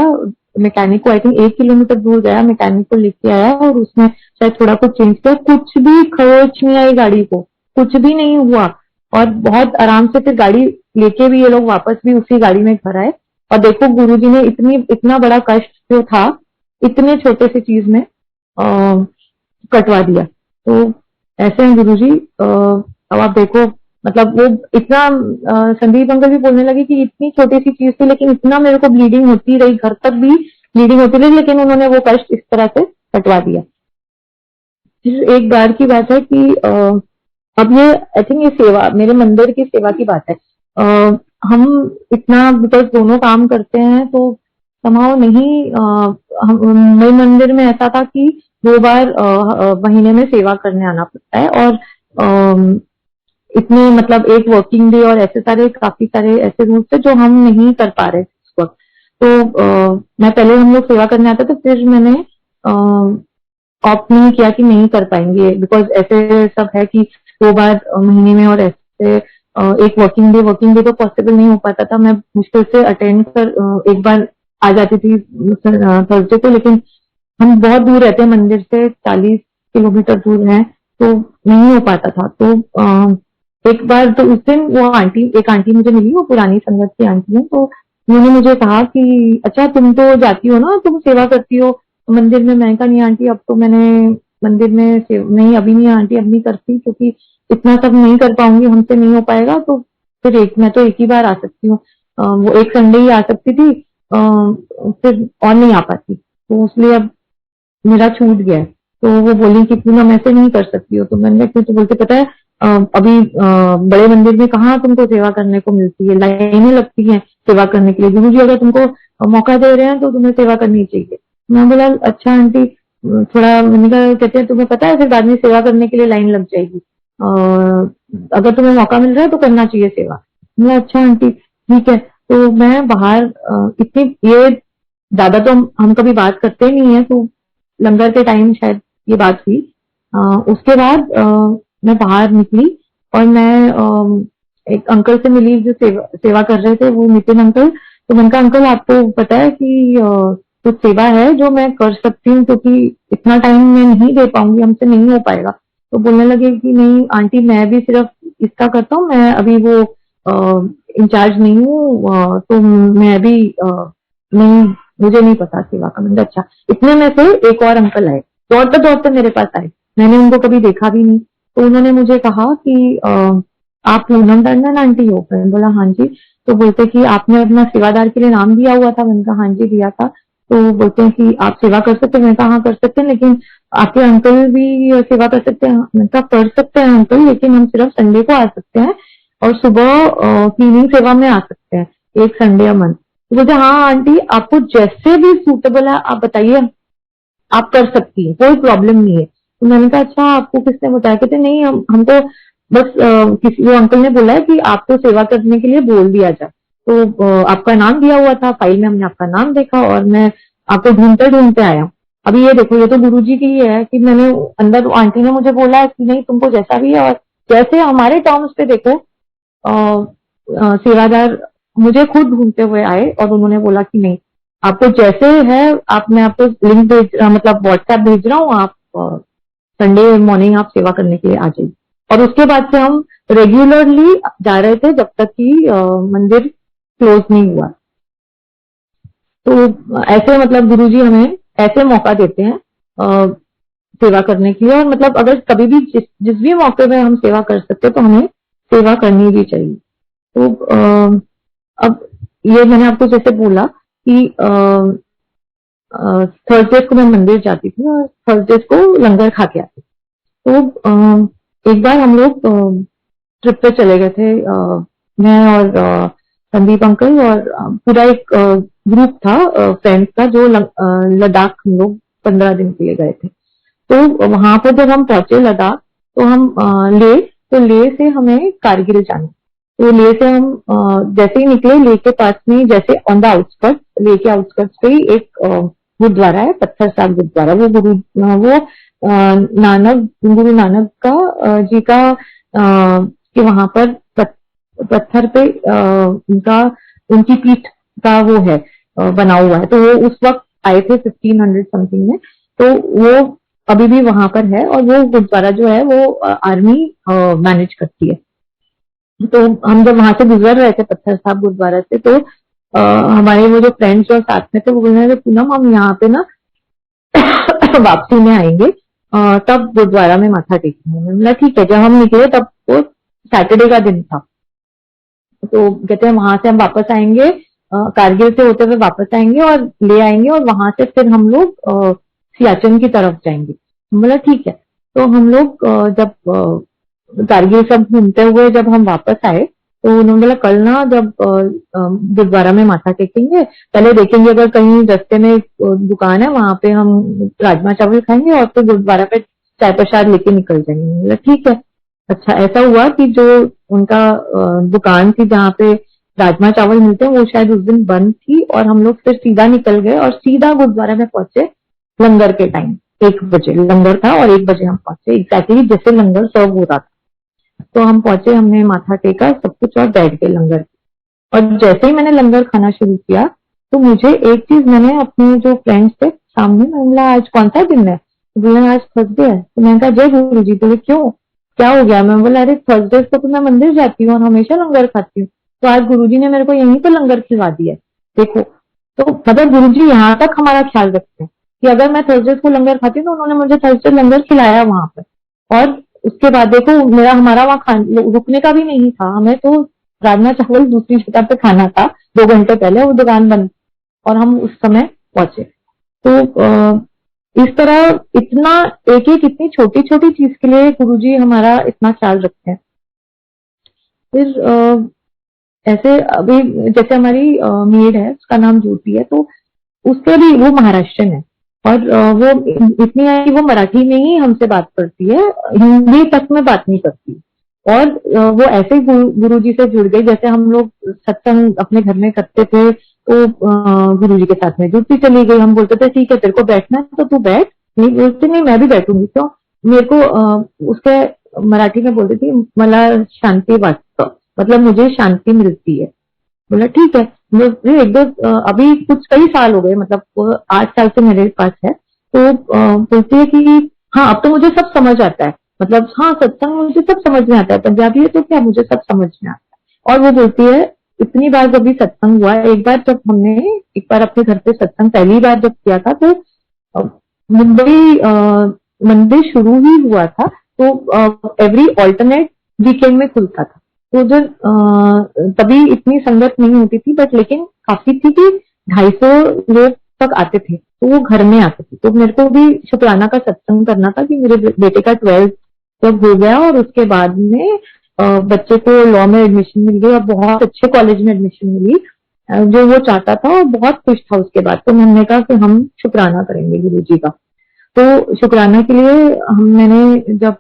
मैकेनिक को, आई थिंक 1 किलोमीटर दूर गया, मैकेनिक को लेके आया और उसने शायद थोड़ा कुछ चेंज किया। कुछ भी खरोच नहीं आई गाड़ी को, कुछ भी नहीं हुआ, और बहुत आराम से फिर गाड़ी लेके भी ये लोग वापस भी उसी गाड़ी में घर आए। और देखो गुरुजी ने इतना बड़ा कष्ट जो था इतने छोटे से चीज में कटवा दिया। तो ऐसे हैं गुरुजी। अब आप देखो, मतलब वो इतना संदीप अंकल भी बोलने लगे कि इतनी छोटी सी चीज थी लेकिन इतना मेरे को ब्लीडिंग होती रही, घर तक भी ब्लीडिंग होती रही, लेकिन उन्होंने वो कष्ट इस तरह से कटवा दिया। फिर एक बार की बात है कि अब ये आई थिंक ये सेवा, मेरे मंदिर की सेवा की बात है। हम इतना बिकॉज दोनों काम करते हैं तो समाव नहीं, मेरे मंदिर में ऐसा था कि 2 बार महीने में सेवा करने आना पड़ता है, और इतने मतलब एक वर्किंग डे और ऐसे सारे काफी सारे ऐसे रूल्स थे जो हम नहीं कर पा रहे उस वक्त। तो मैं पहले हम लोग सेवा करने आते, तो फिर मैंने ऑप्ट नहीं किया कि नहीं कर पाएंगे, बिकॉज ऐसे सब है कि 2 बार महीने में, और ऐसे एक वर्किंग डे तो पॉसिबल नहीं हो पाता था। मैं मुश्किल से अटेंड कर एक बार आ जाती थी थर्सडे को, लेकिन हम बहुत दूर रहते हैं मंदिर से, 40 किलोमीटर दूर है, तो नहीं हो पाता था। तो एक बार तो उस दिन वो एक आंटी मुझे मिली, वो पुरानी संगत की आंटी है, तो उन्होंने मुझे कहा कि अच्छा तुम तो जाती हो ना, तुम सेवा करती हो मंदिर में। मैंने कहा नहीं आंटी, अब तो मैंने मंदिर में नहीं, अभी नहीं आंटी, अब नहीं करती, क्योंकि इतना सब नहीं कर पाऊंगी, हमसे नहीं हो पाएगा। तो फिर मैं तो एक ही बार आ सकती हूँ, वो एक संडे ही आ सकती थी, फिर और नहीं आ पाती, तो इसलिए अब मेरा छूट गया है। तो वो बोली कि पूनम ऐसे नहीं कर सकती हो। तो मैंने कहा क्यों? तो बोलते पता है अभी बड़े मंदिर में कहाँ तुमको सेवा करने को मिलती है, लाइनें लगती हैं सेवा करने के लिए, गुरु जी अगर तुमको मौका दे रहे हैं तो तुम्हें सेवा करनी चाहिए। मैं बोला अच्छा आंटी, थोड़ा, मैंने कहा कहते हैं तुम्हें पता है फिर बाद में सेवा करने के लिए लाइन लग जाएगी, अगर तुम्हें मौका मिल रहा है तो करना चाहिए सेवा। मैं अच्छा आंटी ठीक है। तो मैं बाहर इतनी ये ज्यादा तो हम कभी बात करते ही नहीं है, तो लंगर के टाइम शायद ये बात हुई। उसके बाद मैं बाहर निकली और मैं एक अंकल से मिली जो सेवा कर रहे थे, वो नितिन अंकल। तो मैंने कहा अंकल आपको पता है कि कुछ सेवा है जो मैं कर सकती हूँ, क्योंकि इतना टाइम मैं नहीं दे पाऊंगी, हमसे नहीं हो पाएगा। तो बोलने लगे कि नहीं आंटी, मैं भी सिर्फ इसका करता हूँ, मैं अभी वो इंचार्ज नहीं हूँ, तो मैं भी नहीं, मुझे नहीं पता सेवा का। मैंने अच्छा। इतने में से एक और अंकल आए, दौड़ते दौड़ते मेरे पास आए, मैंने उनको कभी देखा भी नहीं। तो उन्होंने मुझे कहा कि आप पूनम टंडन आंटी हो? मैंने बोला हाँ जी। तो बोलते कि आपने अपना सेवादार के लिए नाम दिया हुआ था। मैंने कहा हाँ जी दिया था। तो बोलते हैं कि आप सेवा कर सकते हैं। मैंने कहा हाँ कर सकते हैं, लेकिन आपके अंकल भी सेवा कर सकते हैं। मैंने कहा कर सकते हैं अंकल, लेकिन हम सिर्फ संडे को आ सकते हैं और सुबह क्लीनिंग सेवा में आ सकते हैं, एक संडे या मंथ। तो बोलते हाँ आंटी, आपको जैसे भी सूटेबल है आप बताइए, आप कर सकती हैं, कोई प्रॉब्लम नहीं है। तो मैंने कहा अच्छा आपको किसने बताया? कहते नहीं, हमको बस किसी वो अंकल ने बोला है कि आपको सेवा करने के लिए बोल दिया जाए। तो आपका नाम दिया हुआ था फाइल में, हमने आपका नाम देखा और मैं आपको ढूंढते ढूंढते आया। अभी ये देखो, ये तो गुरुजी के लिए है कि मैंने अंदर, आंटी ने मुझे बोला है कि नहीं तुमको जैसा भी है, और जैसे हमारे टर्म्स पे देखो सेवादार मुझे खुद ढूंढते हुए आए और उन्होंने बोला कि नहीं, आपको जैसे है आप, मैं आपको लिंक मतलब व्हाट्सएप भेज रहा हूँ, आप संडे मॉर्निंग आप सेवा करने के लिए आ जाइए। और उसके बाद से हम रेगुलरली जा रहे थे जब तक कि मंदिर क्लोज नहीं हुआ। तो ऐसे मतलब गुरुजी हमें ऐसे मौका देते हैं सेवा करने के लिए, और मतलब अगर कभी भी जिस भी मौके में हम सेवा कर सकते तो हमें सेवा करनी भी चाहिए। तो अब ये मैंने आपको जैसे बोला कि थर्सडे को मैं मंदिर जाती थी और थर्सडे को लंगर खा के आती थी। तो एक बार हम लोग ट्रिप पे चले गए थे, मैं और संदीप अंकल और पूरा एक ग्रुप था फ्रेंड्स का, जो लद्दाख हम लोग 15 दिन के लिए गए थे। तो वहां पर जब हम पहुंचे लद्दाख, तो हम ले से हमें कारगिल जाना। तो ले से हम जैसे ही निकले, ले के पास में जैसे ऑन द आउटस्कर्ट, ले के आउटस्कर्ट्स पे ही एक गुरुद्वारा है, पत्थर साहब गुरुद्वारा। वो नानक गुरु नानक का जी का कि वहां पर पत्थर पे उनकी पीठ का वो है बना हुआ है। तो वो उस वक्त आए थे 1500 समथिंग में, तो वो अभी भी वहां पर है, और वो गुरुद्वारा जो है वो आर्मी मैनेज करती है। तो हम जब वहां से गुजर रहे थे पत्थर साहब गुरुद्वारा से, तो हमारे वो जो फ्रेंड्स जो साथ में थे वो बोल रहे थे पूनम हम यहाँ पे ना वापसी में आएंगे, तब गुरुद्वारा में माथा टेकेंगे। मैंने बोला ठीक है। जब हम निकले तब वो सैटरडे का दिन था। तो कहते हैं वहां से हम वापस आएंगे, कारगिल से होते हुए वापस आएंगे और ले आएंगे, और वहां से फिर हम लोग सियाचिन की तरफ जाएंगे। बोला ठीक है। तो हम लोग जब कारगिल सब घूमते हुए जब हम वापस आए, तो उन्होंने बोला कल ना जब गुरुद्वारा में माथा टेकेंगे, पहले देखेंगे अगर कहीं रास्ते में दुकान है वहां पे हम राजमा चावल खाएंगे, और फिर गुरुद्वारा पे चाय प्रसाद लेके निकल जाएंगे। बोला ठीक है। अच्छा, ऐसा हुआ कि जो उनका दुकान थी जहाँ पे राजमा चावल मिलते हैं वो शायद उस दिन बंद थी, और हम लोग फिर सीधा निकल गए और सीधा गुरुद्वारा में पहुंचे लंगर के टाइम। 1 बजे लंगर था और 1 बजे हम पहुंचे, एग्जैक्टली जैसे लंगर सर्व हो रहा था। तो हम पहुंचे, हमने माथा टेका सब कुछ और बैठ गए लंगर। और जैसे ही मैंने लंगर खाना शुरू किया, तो मुझे एक चीज, मैंने अपने जो फ्रेंड्स थे सामने, मैंने बोला आज कौन सा दिन है? तो बोले आज थर्सडे है। तो मैंने कहा जय गुरु जी। बोले क्यों, क्या हो गया? मैं बोला अरे थर्सडे को तो मैं मंदिर जाती हूँ और हमेशा लंगर खाती हूँ, तो आज गुरुजी ने मेरे को यहीं पर लंगर खिलवा दिया है, देखो। तो मतलब गुरुजी यहाँ तक हमारा ख्याल रखते हैं कि अगर मैं थर्सडे को लंगर खाती हूँ तो उन्होंने मुझे थर्सडे लंगर खिलाया वहां पर। और उसके बाद देखो हमारा वहां रुकने का भी नहीं था, हमें तो राजमा चावल दूसरी जगह पे खाना था, 2 घंटे पहले वो दुकान बंद, और हम उस समय पहुंचे। तो इस तरह इतना एक एक इतनी छोटी छोटी चीज के लिए गुरुजी हमारा इतना ख्याल रखते हैं। फिर ऐसे अभी जैसे हमारी मेड है, उसका नाम ज्योति है, तो उसके भी वो महाराष्ट्रन है, और वो इतनी है कि वो मराठी में ही हमसे बात करती है, हिंदी तक में बात नहीं करती। और वो ऐसे ही गुरुजी से जुड़ गई, जैसे हम लोग सत्संग अपने घर में करते थे, तो गुरुजी के साथ में जुड़ती चली गई। हम बोलते थे ठीक है तेरे को बैठना है तो तू बैठ, नहीं बोलते नहीं मैं भी बैठूंगी। क्यों? मेरे को उसके मराठी में बोलती थी मला शांति वाटतं, मतलब मुझे शांति मिलती है। बोला ठीक है। एक दो अभी कुछ कई साल हो गए, मतलब वो 8 साल से मेरे पास है। तो बोलती है कि हाँ अब तो मुझे सब समझ आता है, मतलब हाँ सत्संग मुझे सब समझ में आता है, पंजाबी है तो क्या मुझे सब समझ में आता है। और वो बोलती है इतनी बार जब भी सत्संग हुआ, एक बार जब हमने एक बार अपने घर पे सत्संग पहली बार जब किया था, तो मुंबई मंदिर शुरू ही हुआ था, तो एवरी ऑल्टरनेट वीकेंड में खुलता था। तो जो तभी इतनी संगत नहीं होती थी, बट लेकिन काफी थी कि 250 लोग तक आते थे, तो वो घर में आते थे। तो मेरे को भी शुक्राना का सत्संग करना था कि मेरे बेटे का 12th जब हो गया और उसके बाद में बच्चे को लॉ में एडमिशन मिल गई और बहुत अच्छे कॉलेज में एडमिशन मिली जो वो चाहता था, और बहुत खुश था उसके बाद। तो मैंने कहा कि हम शुक्राना करेंगे गुरु जी का। तो शुक्राना के लिए मैंने जब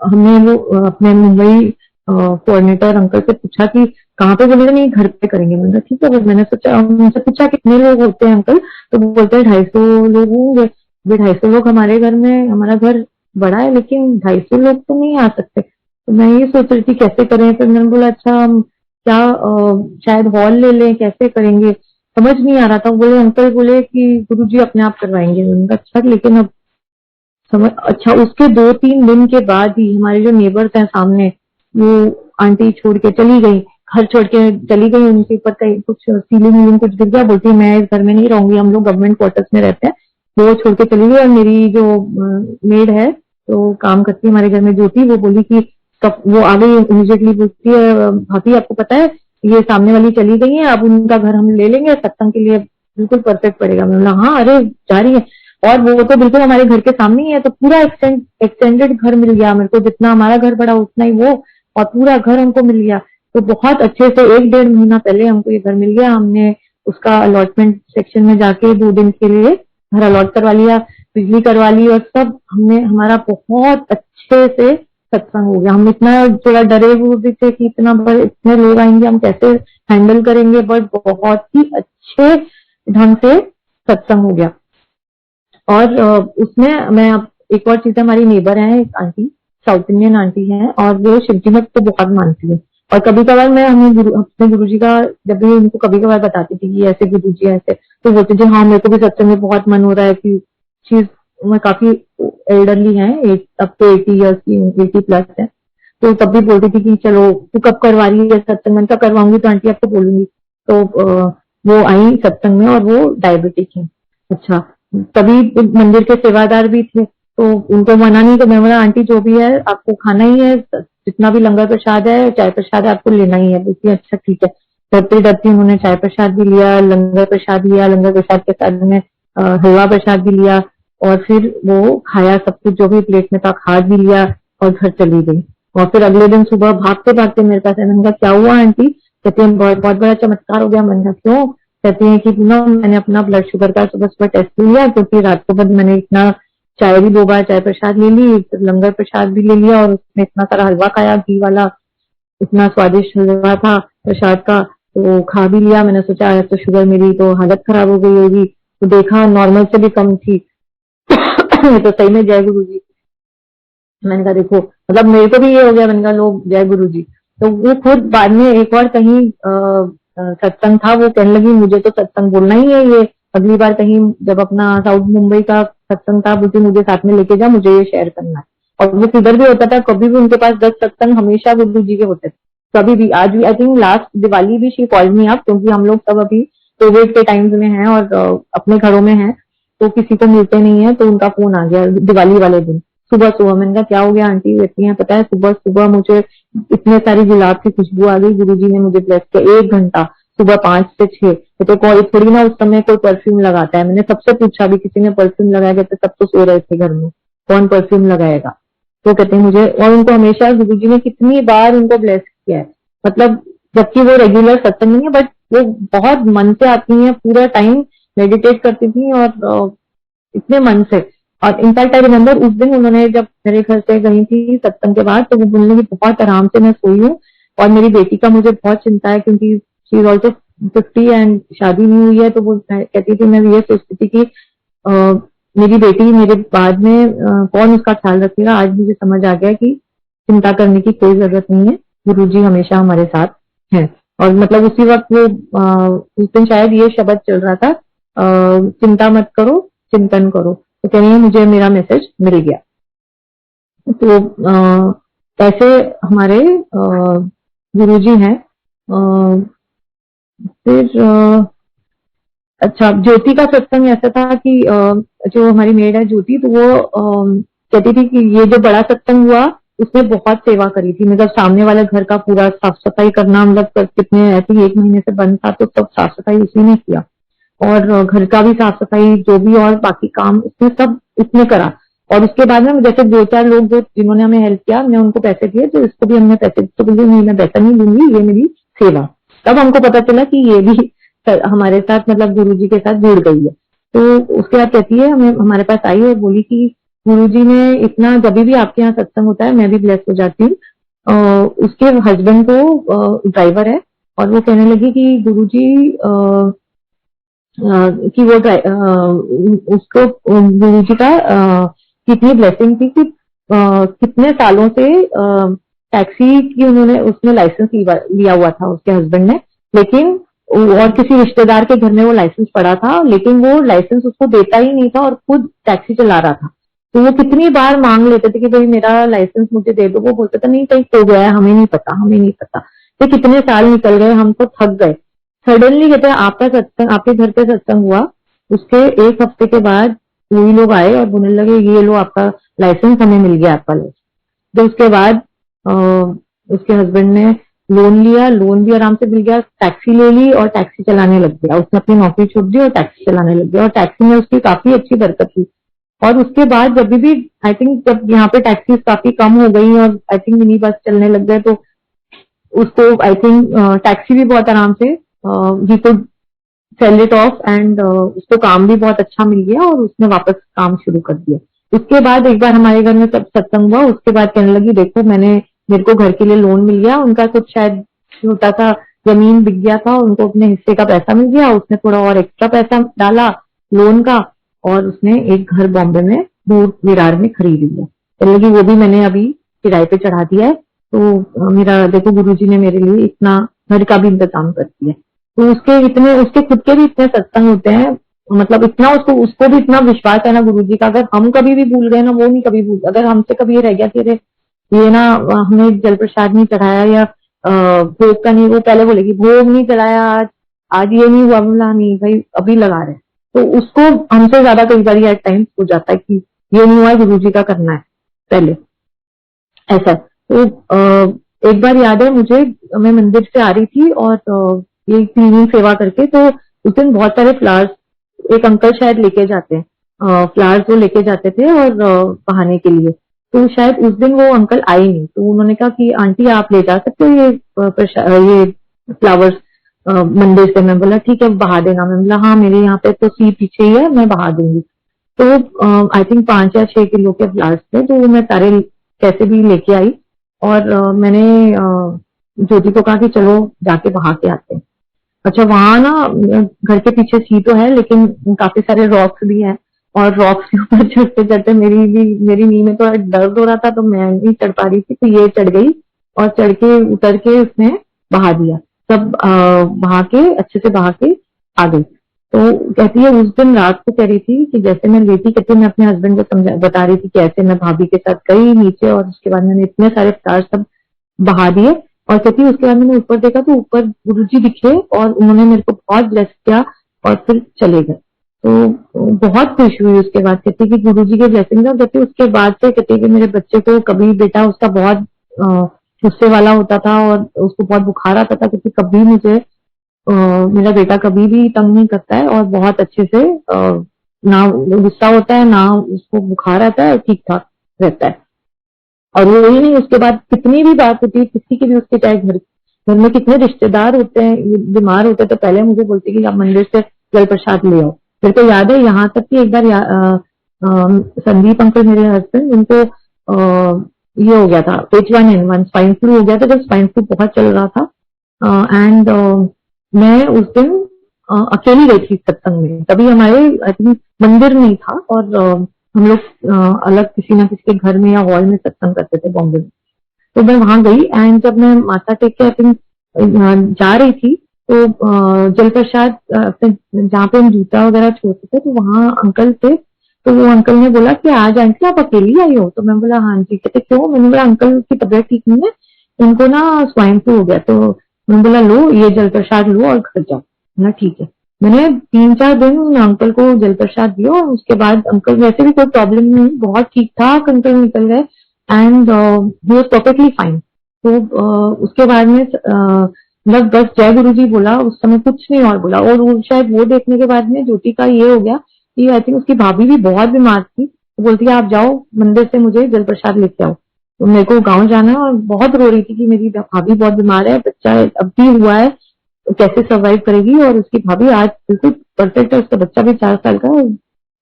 हमने वो अपने मुंबई कोऑर्डिनेटर अंकल से पूछा कि कहाँ पे, बोले नहीं घर पे करेंगे। मैंने कहा ठीक है। मैंने सोचा, उनसे पूछा कितने लोग होते हैं अंकल, तो वो बोलते हैं 250 लोग होंगे। 250 लोग हमारे घर में, हमारा घर बड़ा है लेकिन 250 लोग तो नहीं आ सकते। तो मैं ये सोच रही थी कैसे करें। फिर मैंने बोला अच्छा हम क्या शायद हॉल ले लें, कैसे करेंगे, समझ नहीं आ रहा था। बोले अंकल बोले कि गुरुजी अपने आप करवाएंगे। मैंने कहा अच्छा, लेकिन अब समझ, अच्छा उसके 2-3 दिन के बाद ही हमारे जो नेबर्स हैं सामने, वो आंटी छोड़ के चली गई, घर छोड़ के चली गई, उनके ऊपर कहीं कुछ सीलिंग वीलिंग कुछ गिर गया, बोलती है मैं इस घर में नहीं रहूंगी, हम लोग गवर्नमेंट क्वार्टर्स में रहते हैं। वो छोड़ के चली गई। और मेरी जो मेड है, तो काम करती है हमारे घर में, ज्योति, वो बोली कि कब वो आ गई इमीडिएटली, पूछती है भाभी आपको पता है ये सामने वाली चली गई है, अब उनका घर हम ले लेंगे सत्संग के लिए, बिल्कुल परफेक्ट पड़ेगा। मैं बोला हाँ, अरे जा रही है। और वो तो बिल्कुल हमारे घर के सामने ही है, तो पूरा एक्सटेंडेड घर मिल गया मेरे को, जितना हमारा घर बड़ा उतना ही वो, और पूरा घर हमको मिल गया। तो बहुत अच्छे से 1-1.5 महीना पहले हमको ये घर मिल गया। हमने उसका अलॉटमेंट सेक्शन में जाके 2 दिन के लिए घर अलॉट करवा लिया, बिजली करवा ली, और सब हमने, हमारा बहुत अच्छे से सत्संग हो गया। हम इतना थोड़ा डरे हुए भी थे कि इतने लोग आएंगे, हम कैसे हैंडल करेंगे, बट बहुत ही अच्छे ढंग से सत्संग हो गया। और उसमें मैं अब एक और चीज, हमारी नेबर है एक आंटी, साउथ इंडियन आंटी है, और वो शिवजी मत तो बहुत मानती है। और कभी कभार मैं अपने गुरुजी का जब भी उनको कभी कभार बताती थी कि ऐसे गुरुजी ऐसे, तो बोलते थे हाँ मेरे को भी सत्संग में बहुत मन हो रहा है कि चीज, मैं काफी एल्डरली है, अब तो 80 ईयर्स की, 80+ है। तो तब भी बोलती थी कि चलो तू कब करवा रही है सत्संग, मैं करवाऊंगी तो आंटी आपको बोलूंगी। तो वो आई सत्संग में, और वो डायबिटिक है। अच्छा, तभी मंदिर के सेवादार भी थे, तो उनको मना नहीं, तो मैं बोला आंटी जो भी है आपको खाना ही है, जितना भी लंगर प्रसाद है, चाय प्रसाद है, आपको लेना ही है। बोलती है अच्छा ठीक है। डरते डरते उन्होंने चाय प्रसाद भी लिया, लंगर प्रसाद लिया, लंगर प्रसाद के साथ में हलवा प्रसाद भी लिया, और फिर वो खाया, सब कुछ जो भी प्लेट में था खा भी लिया, और घर चली गई। और फिर अगले दिन सुबह भागते भागते मेरे पास है। मैंने कहा क्या हुआ आंटी? कहते हैं बहुत बहुत बड़ा चमत्कार हो गया। मैंने कहा क्यों? कहते हैं कि ना मैंने अपना ब्लड शुगर का सुबह सुबह टेस्ट लिया, क्योंकि रात को बाद मैंने इतना चाय भी 2 बार चाय प्रसाद ले ली, लंगर प्रसाद भी ले लिया, और उसमें इतना सारा हलवा खाया, घी वाला, इतना स्वादिष्ट हलवा था प्रसाद का, तो खा भी लिया। मैंने सोचा आज तो शुगर मेरी तो हालत खराब हो गई होगी, तो देखा नॉर्मल से भी कम थी। तो सही में जय गुरु जी। मैंने कहा देखो, मतलब मेरे को भी ये हो गया। मैंने कहा लोग जय गुरु जी। तो वो खुद बाद में एक और कहीं सत्संग था, वो कहने लगी मुझे तो सत्संग बोलना ही है ये, अगली बार कहीं जब अपना साउथ मुंबई का सत्संग था, बोलती मुझे साथ में लेके जा, मुझे ये शेयर करना है। और वो किधर भी होता था, कभी भी उनके पास 10 सत्संग हमेशा गुरु जी के होते थे, कभी भी। आज भी आई थिंक लास्ट दिवाली भी शी कॉल्ड मी अप, क्योंकि हम लोग सब अभी कोविड के टाइम्स में हैं और अपने घरों में हैं, तो किसी को मिलते नहीं है, तो उनका फोन आ गया दिवाली वाले दिन सुबह सुबह। मैंने कहा क्या हो गया आंटी? कहती हैं पता है सुबह सुबह मुझे इतने सारी गुलाब की खुशबू आ गई, गुरुजी ने मुझे ब्लेस किया। 1 घंटा, सुबह 5 से 6। तो कोई थोड़ी ना उस समय कोई परफ्यूम लगाता है। मैंने सबसे पूछा भी, किसी ने परफ्यूम लगाया? कहते सब तो सो रहे थे घर में, कौन परफ्यूम लगाएगा? तो कहते हैं मुझे, और उनको हमेशा गुरुजी ने कितनी बार उनको ब्लेस किया है, मतलब जबकि वो रेगुलर सत्संग नहीं है, बट वो बहुत मन से आती है, पूरा टाइम मेडिटेट करती थी, और इतने मन से। और इनफैक्ट आई रिमेम्बर उस दिन उन्होंने जब मेरे घर से गई थी सत्संग के बाद, तो वो बोलने की बहुत आराम से मैं सोई हूँ, और मेरी बेटी का मुझे बहुत चिंता है, क्योंकि शी इज ऑल्सो 50 एंड शादी नहीं हुई है। तो वो कहती थी, मैं ये सोचती थी कि मेरी बेटी मेरे बाद में कौन उसका ख्याल रखेगा। आज मुझे समझ आ गया कि चिंता करने की कोई जरूरत नहीं है, गुरुजी हमेशा हमारे साथ हैं। और मतलब उसी वक्त वो उस दिन शायद ये शब्द चल रहा था, चिंता मत करो, चिंतन करो। तो कह रही है मुझे मेरा मैसेज मिल गया। तो ऐसे हमारे गुरुजी हैं। फिर अच्छा, ज्योति का सत्संग ऐसा था कि जो हमारी मेड है ज्योति, तो वो कहती थी कि ये जो बड़ा सत्संग हुआ उसने बहुत सेवा करी थी, मतलब सामने वाले घर का पूरा साफ सफाई करना, मतलब कितने ऐसे 1 महीने से बंद था, तो सब साफ सफाई उसी ने किया, और घर का भी साफ सफाई जो भी और बाकी काम उसने सब इसने करा। और उसके बाद में जैसे 2-4 लोग जो जिन्होंने हमें हेल्प किया, हमने उनको पैसे दिए, तो इसको भी हमने पैसे दिए। तो बोली नहीं मैं पैसा नहीं दूंगी, ये मेरी सेवा। तब हमको पता चला कि ये भी हमारे साथ मतलब गुरुजी के साथ जुड़ गई है। तो उसके बाद कहती है, हमें हमारे पास आई और बोली कि गुरुजी ने इतना, जब भी आपके यहाँ सत्संग होता है मैं भी ब्लेस हो जाती हूँ। उसके हस्बैंड को ड्राइवर है, और वो कहने लगी कि गुरुजी कि वो उसको गुरुजी का कितनी ब्लेसिंग थी कि कितने सालों से टैक्सी की उन्होंने उसने लाइसेंस लिया हुआ था उसके हस्बैंड ने, लेकिन और किसी रिश्तेदार के घर में वो लाइसेंस पड़ा था, लेकिन वो लाइसेंस उसको देता ही नहीं था और खुद टैक्सी चला रहा था। तो वो कितनी बार मांग लेते थे कि भाई मेरा लाइसेंस मुझे दे दो, वो बोलता था नहीं कहीं खो गया है, हमें नहीं पता, हमें नहीं पता। तो कितने साल निकल गए, हम तो थक गए। सडनली कहते हैं आपका सत्संग, आपके घर पे सत्संग हुआ, उसके एक हफ्ते के बाद वही लोग आए और बोलने लगे ये लो आपका लाइसेंस, हमें मिल गया आपका लाइसेंस। तो उसके बाद उसके हस्बैंड ने लोन लिया, लोन भी आराम से मिल गया, टैक्सी ले ली और टैक्सी चलाने लग गया। उसने अपनी नौकरी छोड़ दी और टैक्सी चलाने लग गया, और टैक्सी में उसकी काफी अच्छी बरकत हुई। और उसके बाद जब भी आई थिंक जब यहाँ पे टैक्सी काफी कम हो गई और आई थिंक मिनी बस चलने लग गए, तो उसको आई थिंक टैक्सी भी बहुत आराम से ही could sell it off, and उसको काम भी बहुत अच्छा मिल गया और उसने वापस काम शुरू कर दिया। उसके बाद एक बार हमारे घर में सब सत्संग हुआ, उसके बाद कहने लगी देखो मेरे को घर के लिए लोन मिल गया, उनका कुछ शायद छोटा सा जमीन बिक गया था, उनको अपने हिस्से का पैसा मिल गया, उसने थोड़ा और एक्स्ट्रा पैसा डाला लोन का, और उसने एक घर बॉम्बे में दूर विरार में खरीद लिया। कहने लगी वो भी मैंने अभी किराए पे चढ़ा दिया है, तो मेरा देखो गुरुजी ने मेरे लिए इतना घर का भी इंतजाम कर दिया। तो उसके खुद के भी इतने सत्संग होते हैं, मतलब इतना उसको भी इतना विश्वास है ना गुरुजी का, अगर हम कभी भी भूल गए ना, वो नहीं कभी भूल, अगर हमसे कभी ये रह गया कि अरे ये ना हमने जल प्रसाद नहीं चढ़ाया या भोग का नहीं, वो पहले बोलेगी भोग नहीं चढ़ाया आज, आज ये नहीं हुआ, बोला नहीं भाई अभी लगा रहे। तो उसको हमसे ज्यादा कई बार एट टाइम्स हो जाता है कि ये नहीं हुआ, गुरुजी का करना है पहले, ऐसा। तो एक बार याद है मुझे, मैं मंदिर से आ रही थी और ये क्लीनिंग सेवा करके, तो उस दिन बहुत सारे फ्लावर्स एक अंकल शायद लेके जाते हैं, फ्लावर्स वो लेके जाते थे और बहाने के लिए। तो शायद उस दिन वो अंकल आए नहीं, तो उन्होंने कहा कि आंटी आप ले जा सकते हो ये फ्लावर्स मंदिर से। मैं बोला ठीक है बहा देना, मैं बोला हाँ मेरे यहाँ पे तो सी पीछे ही है, मैं बहा दूंगी। तो आई थिंक 5 या 6 किलो के फ्लावर्स थे, तो वो मैं सारे कैसे भी लेके आई, और मैंने ज्योति को कहा कि चलो जाके बहा के आते हैं। अच्छा वहां ना घर के पीछे सी तो है, लेकिन काफी सारे रॉक्स भी हैं, और रॉक्स के ऊपर चढ़ते चढ़ते मेरी नी में थोड़ा दर्द हो रहा था, तो मैं नहीं चढ़ पा रही थी, तो ये चढ़ गई और चढ़ के उतर के उसने बहा दिया सब, बहा के अच्छे से बहा के आ गई। तो कहती है उस दिन रात को कह रही थी कि जैसे मैं लेटी, कहती मैं अपने हस्बैंड को समझा बता रही थी कि ऐसे मैं भाभी के साथ गई नीचे, और उसके बाद मैंने इतने सारे फ्लावर्स सब बहा दिए, और कहती उसके बाद मैंने ऊपर देखा तो ऊपर गुरुजी दिखे और उन्होंने मेरे को बहुत ब्लेस किया और फिर चले गए। तो बहुत खुश हुई उसके बाद, कहती कि गुरुजी के ब्लेसिंग था। कहती उसके बाद से कहती कि मेरे बच्चे को कभी, बेटा उसका बहुत गुस्से वाला होता था और उसको बहुत बुखार आता था, क्योंकि कभी मुझे मेरा बेटा कभी भी तंग नहीं करता है, और बहुत अच्छे से ना गुस्सा होता है ना उसको बुखार आता है, ठीक ठाक रहता है। और वो ही नहीं, उसके बाद कितनी भी बात होती है किसी की भी, उसके चाहे घर में कितने रिश्तेदार होते हैं बीमार होते हैं, तो पहले मुझे बोलती कि आप मंदिर से जल प्रसाद ले आओ। मेरे को याद है यहाँ तक कि एक बार संदीप अंकल मेरे हस्बैंड, उनको ये हो गया था H1N1 स्वाइन फ्लू हो गया था, जब स्वाइन फ्लू बहुत चल रहा था, एंड मैं उस दिन अकेली गई थी सत्संग में। तभी हमारे आई थिंक मंदिर नहीं था, और हम लोग अलग किसी ना किसी के घर में या हॉल में सत्संग करते थे बॉम्बे में। तो मैं वहां गई, एंड जब मैं माथा टेक के आई थिंक जा रही थी, तो जल प्रसाद जहाँ पे हम जूता वगैरह छोड़ते थे, तो वहां अंकल थे। तो वो अंकल ने बोला कि आज आंटी आप अकेली आई हो? तो मैं बोला हाँ जी। कहते क्यों? मैंने बोला अंकल की तबीयत ठीक नहीं है, उनको ना स्वाइन फ्लू हो गया। तो मैंने बोला लो ये जल प्रसाद लो और घर जाओ ना। ठीक है। मैंने 3-4 दिन अंकल को जल प्रसाद दिया, और उसके बाद अंकल वैसे भी कोई प्रॉब्लम नहीं, बहुत ठीक ठाक अंकल निकल गए, and he was perfectly fine. तो उसके बाद में मतलब बस जय गुरु जी बोला, उस समय कुछ नहीं और बोला। और शायद वो देखने के बाद में ज्योति का ये हो गया कि आई थिंक उसकी भाभी भी बहुत बीमार थी, तो बोलती है आप जाओ मंदिर से मुझे जल प्रसाद लेके आओ। तो मेरे को गाँव जाना है, और बहुत रो रही थी कि मेरी भाभी बहुत बीमार है, बच्चा अब भी हुआ है, तो कैसे सर्वाइव करेगी। और उसकी भाभी आज बिल्कुल परफेक्ट है, उसका बच्चा भी 4 साल का है,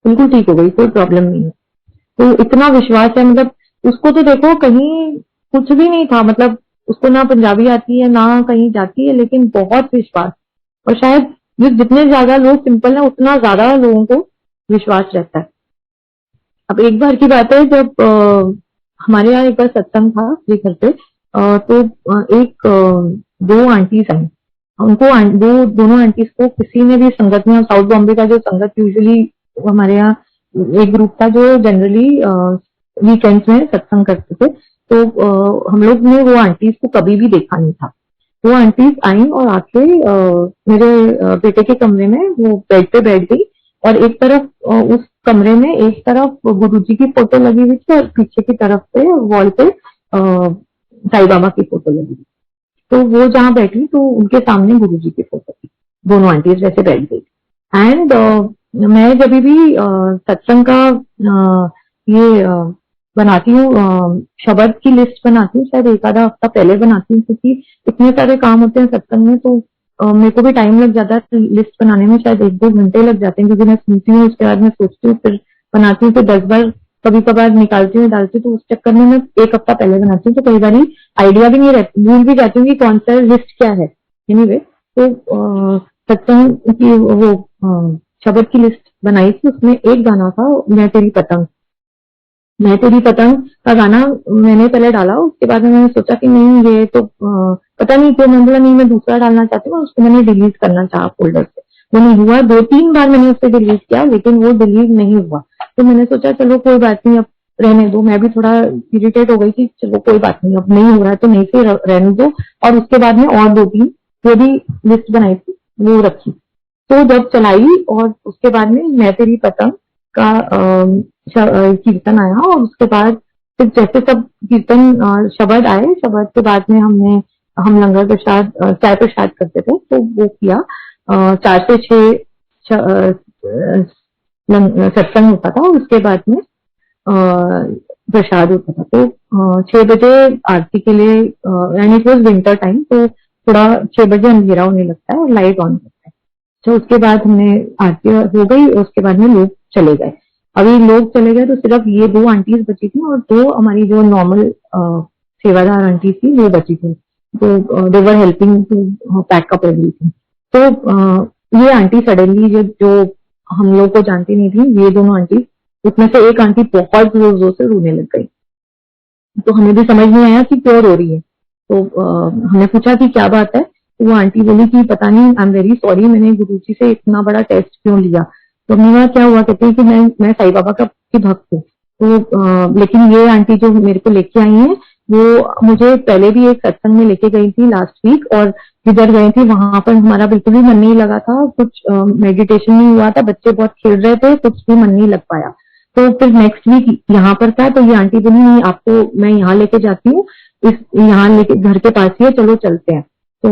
बिल्कुल ठीक हो गई, कोई प्रॉब्लम नहीं है। तो इतना विश्वास है, मतलब उसको तो देखो कहीं कुछ भी नहीं था, मतलब उसको ना पंजाबी आती है ना कहीं जाती है, लेकिन बहुत विश्वास। और शायद जितने ज्यादा लोग सिंपल है, उतना ज्यादा लोगों को विश्वास रहता है। अब एक बार की बात है, जब हमारे यहाँ एक बार सत्संग था मेरे घर पे, तो एक 2 आंटीज आई। उनको दोनों आंटीज को किसी ने भी संगत में, साउथ बॉम्बे का जो संगत यूजुअली हमारे यहाँ एक ग्रुप था जो जनरली वीकेंड्स में सत्संग करते थे। तो हम लोग ने वो आंटीज को कभी भी देखा नहीं था। वो आंटीज आई और आके मेरे बेटे के कमरे में वो बेड पे बैठ गई, और एक तरफ उस कमरे में एक तरफ गुरुजी की फोटो लगी हुई थी और पीछे की तरफ पे वॉल पे साईं बाबा की फोटो लगी हुई। तो वो जहाँ बैठी तो उनके सामने गुरुजी की फोटो थी, दोनों आंटीज वैसे बैठ गई। एंड मैं जब भी सत्संग का ये बनाती हूँ, शब्द की लिस्ट बनाती हूँ, शायद एक आधा हफ्ता पहले बनाती हूँ, क्योंकि इतने सारे काम होते हैं सत्संग में, तो मेरे को भी टाइम लग जाता है लिस्ट बनाने में, शायद 1-2 घंटे लग जाते हैं, क्योंकि मैं सुनती हूँ, उसके बाद मैं सोचती हूँ, फिर बनाती हूँ, फिर 10 बार कभी कभार निकालती हूँ डालती हूँ, तो उस चक्कर में मैं एक हफ्ता पहले बनाती हूँ, तो कई बार आइडिया भी नहीं रहती, भूल भी जाती हूँ कि कौन सा लिस्ट क्या है। एनीवे, तो सत्संग की वो शब्द की लिस्ट बनाई थी, उसमें एक गाना था, मैं तेरी पतंग। मैं तेरी पतंग का गाना मैंने पहले डाला, उसके बाद में मैंने सोचा कि नहीं ये तो पता नहीं क्यों, मैंने बोला नहीं मैं दूसरा डालना चाहती हूँ, उसको मैंने डिलीट करना चाहा फोल्डर से। वो नहीं हुआ, 2-3 बार मैंने उसे डिलीट किया, लेकिन वो डिलीट नहीं हुआ। तो मैंने सोचा चलो कोई बात नहीं, अब रहने दो। मैं भी थोड़ा इरिटेट हो गई थी, चलो कोई बात नहीं, अब नहीं हो रहा है तो नहीं से रहने दो। और उसके बाद में और 2-3 जो भी लिस्ट बनाई थी वो रखी। तो जब चलाई और उसके बाद में मैं तेरी पतंग का कीर्तन आया, और उसके बाद फिर जैसे सब कीर्तन शब्द आए, शब्द के बाद में हम लंगर प्रसाद चाय प्रसाद करते थे, तो वो किया। 4 से 6 सत्संग होता था, और उसके बाद में प्रसाद होता था। तो 6 बजे आरती के लिए, यानी इट वॉज विंटर टाइम, तो थोड़ा 6 बजे अंधेरा होने लगता है और लाइट ऑन होता है। तो उसके बाद हमने आरती हो गई, उसके बाद में लोग चले गए। अभी लोग चले गए तो सिर्फ ये 2 आंटीज बची थी, और 2 हमारी जो नॉर्मल सेवादार आंटी थी वो बची थी, तो they were helping to pack up everything. तो ये आंटी सडनली जो हम लोग को जानती नहीं थी, ये दोनों आंटी, उसमें से एक आंटी बहुत जोर जोर से रोने लग गई। तो हमें भी समझ नहीं आया कि क्यों रो रही है। तो हमने पूछा कि क्या बात है, तो वो आंटी बोली कि पता नहीं, आई एम वेरी सॉरी, मैंने गुरुजी से इतना बड़ा टेस्ट क्यों लिया। तो हमने कहा क्या हुआ, कहते हैं कि मैं साईं बाबा का की भक्त हूँ। तो लेकिन ये आंटी जो मेरे को लेके आई है, वो मुझे पहले भी एक सत्संग में लेके गई थी लास्ट वीक, और जिधर गई थी वहां पर हमारा बिल्कुल भी मन नहीं लगा था, कुछ मेडिटेशन नहीं हुआ था, बच्चे बहुत खेल रहे थे, कुछ भी मन नहीं लग पाया। तो फिर नेक्स्ट वीक यहाँ पर था, तो ये आंटी बोली नहीं, आपको मैं यहाँ लेके जाती हूँ, इस यहाँ लेके घर के पास ही है, चलो चलते हैं। तो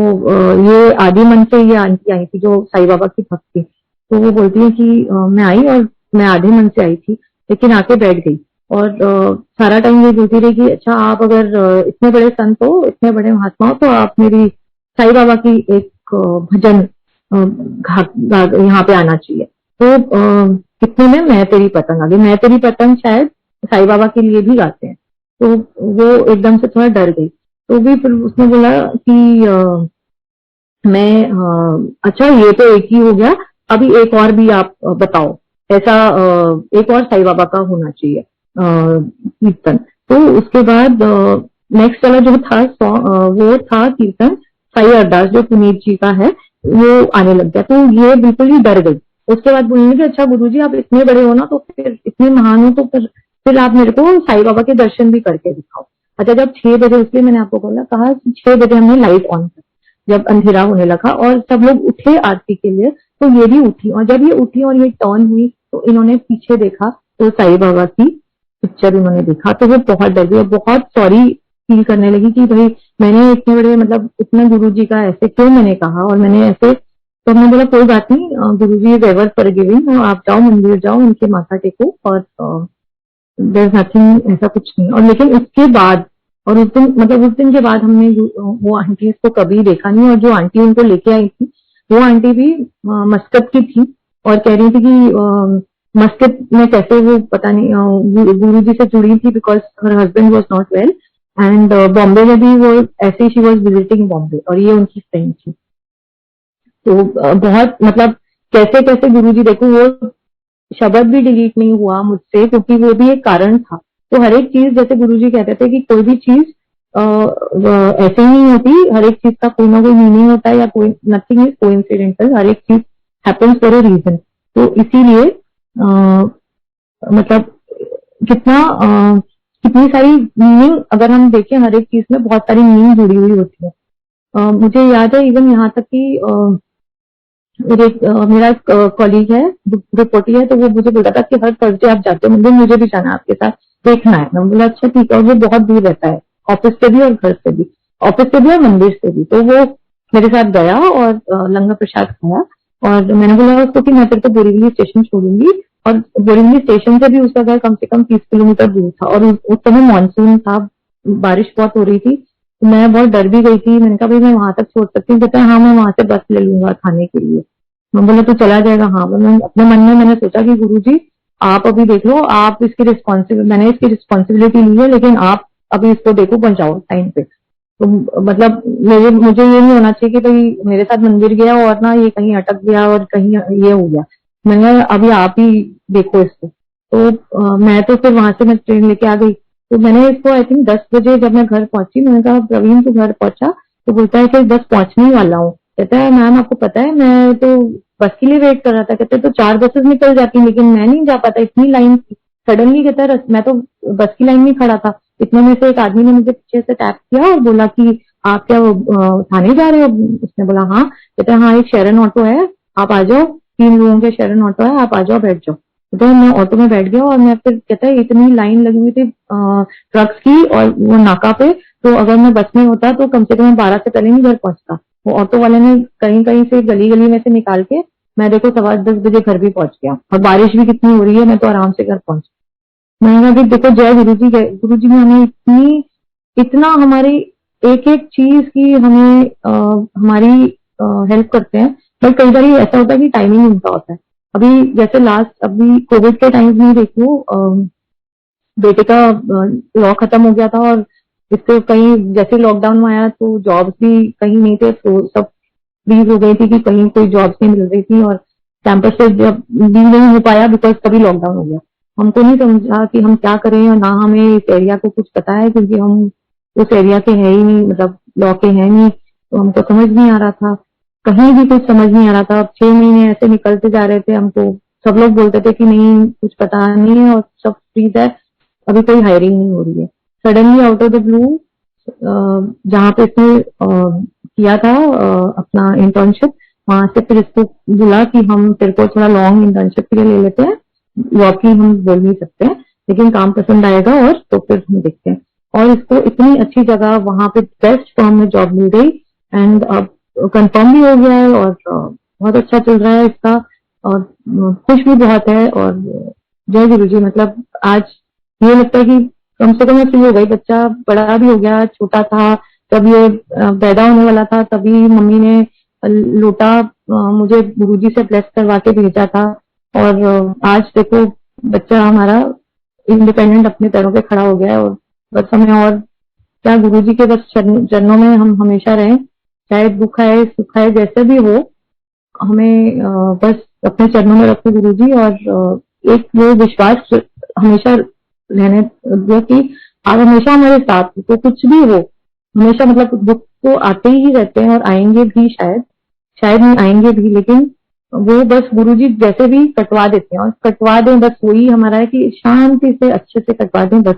ये आदि मन से ये आंटी आई थी जो साईं बाबा की भक्त थी। तो वो बोलती है कि मैं आई, और मैं आधे मन से आई थी, लेकिन आके बैठ गई। और सारा टाइम ये बोलती रही कि अच्छा आप अगर इतने बड़े संत हो, इतने बड़े महात्मा हो, तो आप मेरी साईं बाबा की एक भजन यहाँ पे आना चाहिए। तो कितने में मैं तेरी पतंग आ गई। मैं तेरी पतंग शायद साईं बाबा के लिए भी गाते हैं। तो वो एकदम से थोड़ा डर गई। तो भी फिर उसने बोला कि मैं अच्छा ये तो एक ही हो गया, अभी एक और भी आप बताओ, ऐसा एक और साईं बाबा का होना चाहिए कीर्तन। तो उसके बाद नेक्स्ट वाला जो था वो था कीर्तन साईं अरदास, जो पुनीत जी का है, वो आने लग गया। तो ये बिल्कुल ही डर गई। उसके बाद बोलने लगी अच्छा गुरुजी आप इतने बड़े हो ना, तो फिर इतने महान हो, तो फिर आप मेरे को साईं बाबा के दर्शन भी करके दिखाओ। अच्छा जब 6 बजे, इसलिए मैंने आपको बोला कहा 6 बजे हमने लाइट ऑन कर, जब अंधेरा होने लगा और सब लोग उठे आरती के लिए, तो ये भी उठी, और जब ये उठी और ये टर्न हुई तो इन्होंने पीछे देखा, तो साईं बाबा की पिक्चर इन्होंने देखा। तो वो बहुत डर गई और बहुत सॉरी फील करने लगी कि भाई मैंने इतने बड़े, मतलब इतने गुरुजी का ऐसे क्यों मैंने कहा, और मैंने ऐसे। तो हमने बोला कोई बात नहीं, गुरुजी इज एवर फॉरगिविंग, आप जाओ मंदिर जाओ, उनके माथा टेको, और देयर इज नथिंग, ऐसा कुछ नहीं। और लेकिन उसके बाद, और उस दिन, मतलब उस दिन के बाद हमने वो आंटी को कभी देखा नहीं। और जो आंटी उनको लेके आई थी, वो आंटी भी मस्कत की थी, और कह रही थी कि मस्कत में कैसे वो पता नहीं गुरु जी से जुड़ी थी, because her husband was not well, and Bombay में भी वो ऐसे शी वॉज विजिटिंग बॉम्बे, और ये उनकी फ्रेंड थी। तो बहुत, मतलब कैसे कैसे गुरु जी, देखो वो शब्द भी डिलीट नहीं हुआ मुझसे, क्योंकि वो भी एक कारण था। तो हर एक चीज, जैसे गुरुजी कहते थे कि कोई भी चीज ऐसे ही नहीं होती, हर एक चीज का कोई ना कोई मीनिंग होता है, या कोई नथिंग इज कोइंसिडेंटल, हर एक चीज हैपेंस फॉर अ रीजन। तो इसीलिए मतलब कितना कितनी सारी मीनिंग अगर हम देखें हर एक चीज में बहुत सारी मीनिंग जुड़ी हुई होती है। मुझे याद है इवन यहाँ तक कि मेरा कॉलीग है, रिपोर्टी है, तो वो मुझे बोला था कि हर थर्सडे आप जाते हो मंदिर, मुझे भी जाना है आपके साथ, देखना है। मैं बोला अच्छा ठीक है, और वो बहुत दूर रहता है ऑफिस से भी और घर से भी, ऑफिस से भी और मंदिर से भी। तो वो मेरे साथ गया और लंगर प्रसाद खाया। और मैंने बोला उसको कि मैं तेरे को बोरीवली स्टेशन छोड़ूंगी, और बोरीवली स्टेशन से भी उसका घर कम से कम 30 किलोमीटर दूर था, और उस समय मानसून था, बारिश बहुत हो रही थी। तो मैं बहुत डर भी गई थी। मैंने कहा भाई मैं वहां तक छोड़ सकती हूँ? कहता है हाँ मैं वहां से बस ले लूंगा खाने के लिए। मैं बोला तू चला जाएगा? हाँ। मैं अपने मन में मैंने सोचा कि गुरुजी आप अभी देख लो, आप इसकी मैंने इसकी रिस्पॉन्सिबिलिटी ली है, लेकिन आप अभी इसको देखो, पहुंचाओ टाइम पे। तो मतलब मुझे ये नहीं होना चाहिए कि भाई मेरे साथ मंदिर गया और ना ये कहीं अटक गया और कहीं ये हो गया। मैंने अभी आप ही देखो इसको। तो मैं तो फिर वहां से मैं ट्रेन लेके आ गई। तो मैंने इसको आई थिंक 10 बजे जब मैं घर पहुंची, मैंने कहा प्रवीण तू घर पहुंचा? तो बोलता है कि बस पहुंचने ही वाला हूँ। कहता है मैम आपको पता है मैं तो बस के लिए वेट कर रहा था। कहते तो 4 बसेस निकल जाती लेकिन मैं नहीं जा पाता, इतनी लाइन थी। सडनली कहता है मैं तो बस की लाइन में खड़ा था, इतने में से एक आदमी ने मुझे पीछे से टैप किया और बोला कि आप क्या थाने जा रहे हो? उसने बोला हाँ। कहते हैं हाँ एक शेरन ऑटो है, आप आ जाओ, 3 लोगों के शेरन ऑटो है, आप आ जाओ बैठ जाओ। तो मैं ऑटो में बैठ गया, और मैं फिर कहता है इतनी लाइन लगी हुई थी ट्रक्स की और वो नाका पे। तो अगर मैं बस में होता तो कम से कम 12 से पहले नहीं घर पहुंचता। वो ऑटो वाले ने कहीं कहीं से गली गली में से निकाल के मैं देखो 10:15 बजे घर भी पहुंच गया, और बारिश भी कितनी हो रही है, मैं तो आराम से घर पहुंच। मैंने कहा कि देखो जय गुरु जी, गुरु जी ने हमें इतना हमारी एक एक चीज की हमें हमारी हेल्प करते हैं। बट कई बार ऐसा होता है कि टाइमिंग उनका होता है। अभी जैसे लास्ट अभी कोविड के टाइम में देखो, बेटे का लॉ खत्म हो गया था, और इससे कहीं जैसे लॉकडाउन में आया तो जॉब्स भी कहीं नहीं थे, तो सब फ्रीज हो गई थी कि कहीं कोई जॉब्स नहीं मिल रही थी, और कैंपस से जब भी नहीं हो पाया बिकॉज तभी लॉकडाउन हो गया। हमको नहीं समझा कि हम क्या करें, और ना हमें इस एरिया को कुछ पता है क्योंकि हम उस एरिया के हैं ही नहीं, मतलब लॉ के हैं नहीं। तो हमको समझ नहीं आ रहा था, कहीं भी कुछ समझ नहीं आ रहा था। अब 6 महीने ऐसे निकलते जा रहे थे, हमको सब लोग बोलते थे कि नहीं कुछ पता नहीं है और सब फ्रीज है, अभी कोई हायरिंग नहीं हो रही है। Suddenly out of the blue जहाँ पे इसने किया था अपना इंटर्नशिप, वहां से फिर इसको बोला कि हम तेरे को थोड़ा लॉन्ग इंटर्नशिप के लिए ले लेते हैं, जॉब हम बोल नहीं सकते हैं, लेकिन काम पसंद आएगा और तो फिर हम देखते हैं। और इसको इतनी अच्छी जगह वहां पे बेस्ट फर्म में जॉब मिल गई, एंड अब कंफर्म भी हो गया है, और बहुत अच्छा चल रहा है इसका, और खुश भी बहुत है। और जय गुरु जी, मतलब आज ये लगता है कि कम से कम मैं फ्री हो गई। बच्चा बड़ा भी हो गया, छोटा था जब ये पैदा होने वाला था, तभी मम्मी ने लोटा मुझे गुरुजी से ब्लेस करवा के भेजा था। और आज देखो बच्चा हमारा इंडिपेंडेंट अपने पैरों पे खड़ा हो गया है, और बस हमें और क्या, गुरुजी के बस चरणों में हम हमेशा रहें, चाहे दुख आए सुख आए जैसे भी हो, हमें बस अपने चरणों में रखो गुरुजी। और एक वो विश्वास हमेशा रहने दो कि आप हमेशा हमारे साथ हो, तो कुछ भी हो हमेशा, मतलब दुख तो आते ही रहते हैं और आएंगे भी, शायद शायद नहीं आएंगे भी, लेकिन वो बस गुरुजी जैसे भी कटवा देते हैं, और कटवा दें बस, वही हमारा है कि शांति से अच्छे से कटवा दें, बस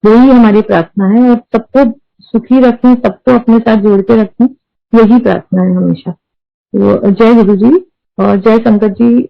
वही हमारी प्रार्थना है। और सबको सुखी रखें, सबको अपने साथ जोड़ के रखें, यही प्रार्थना है हमेशा। तो जय गुरु जी और जय शंकर जी।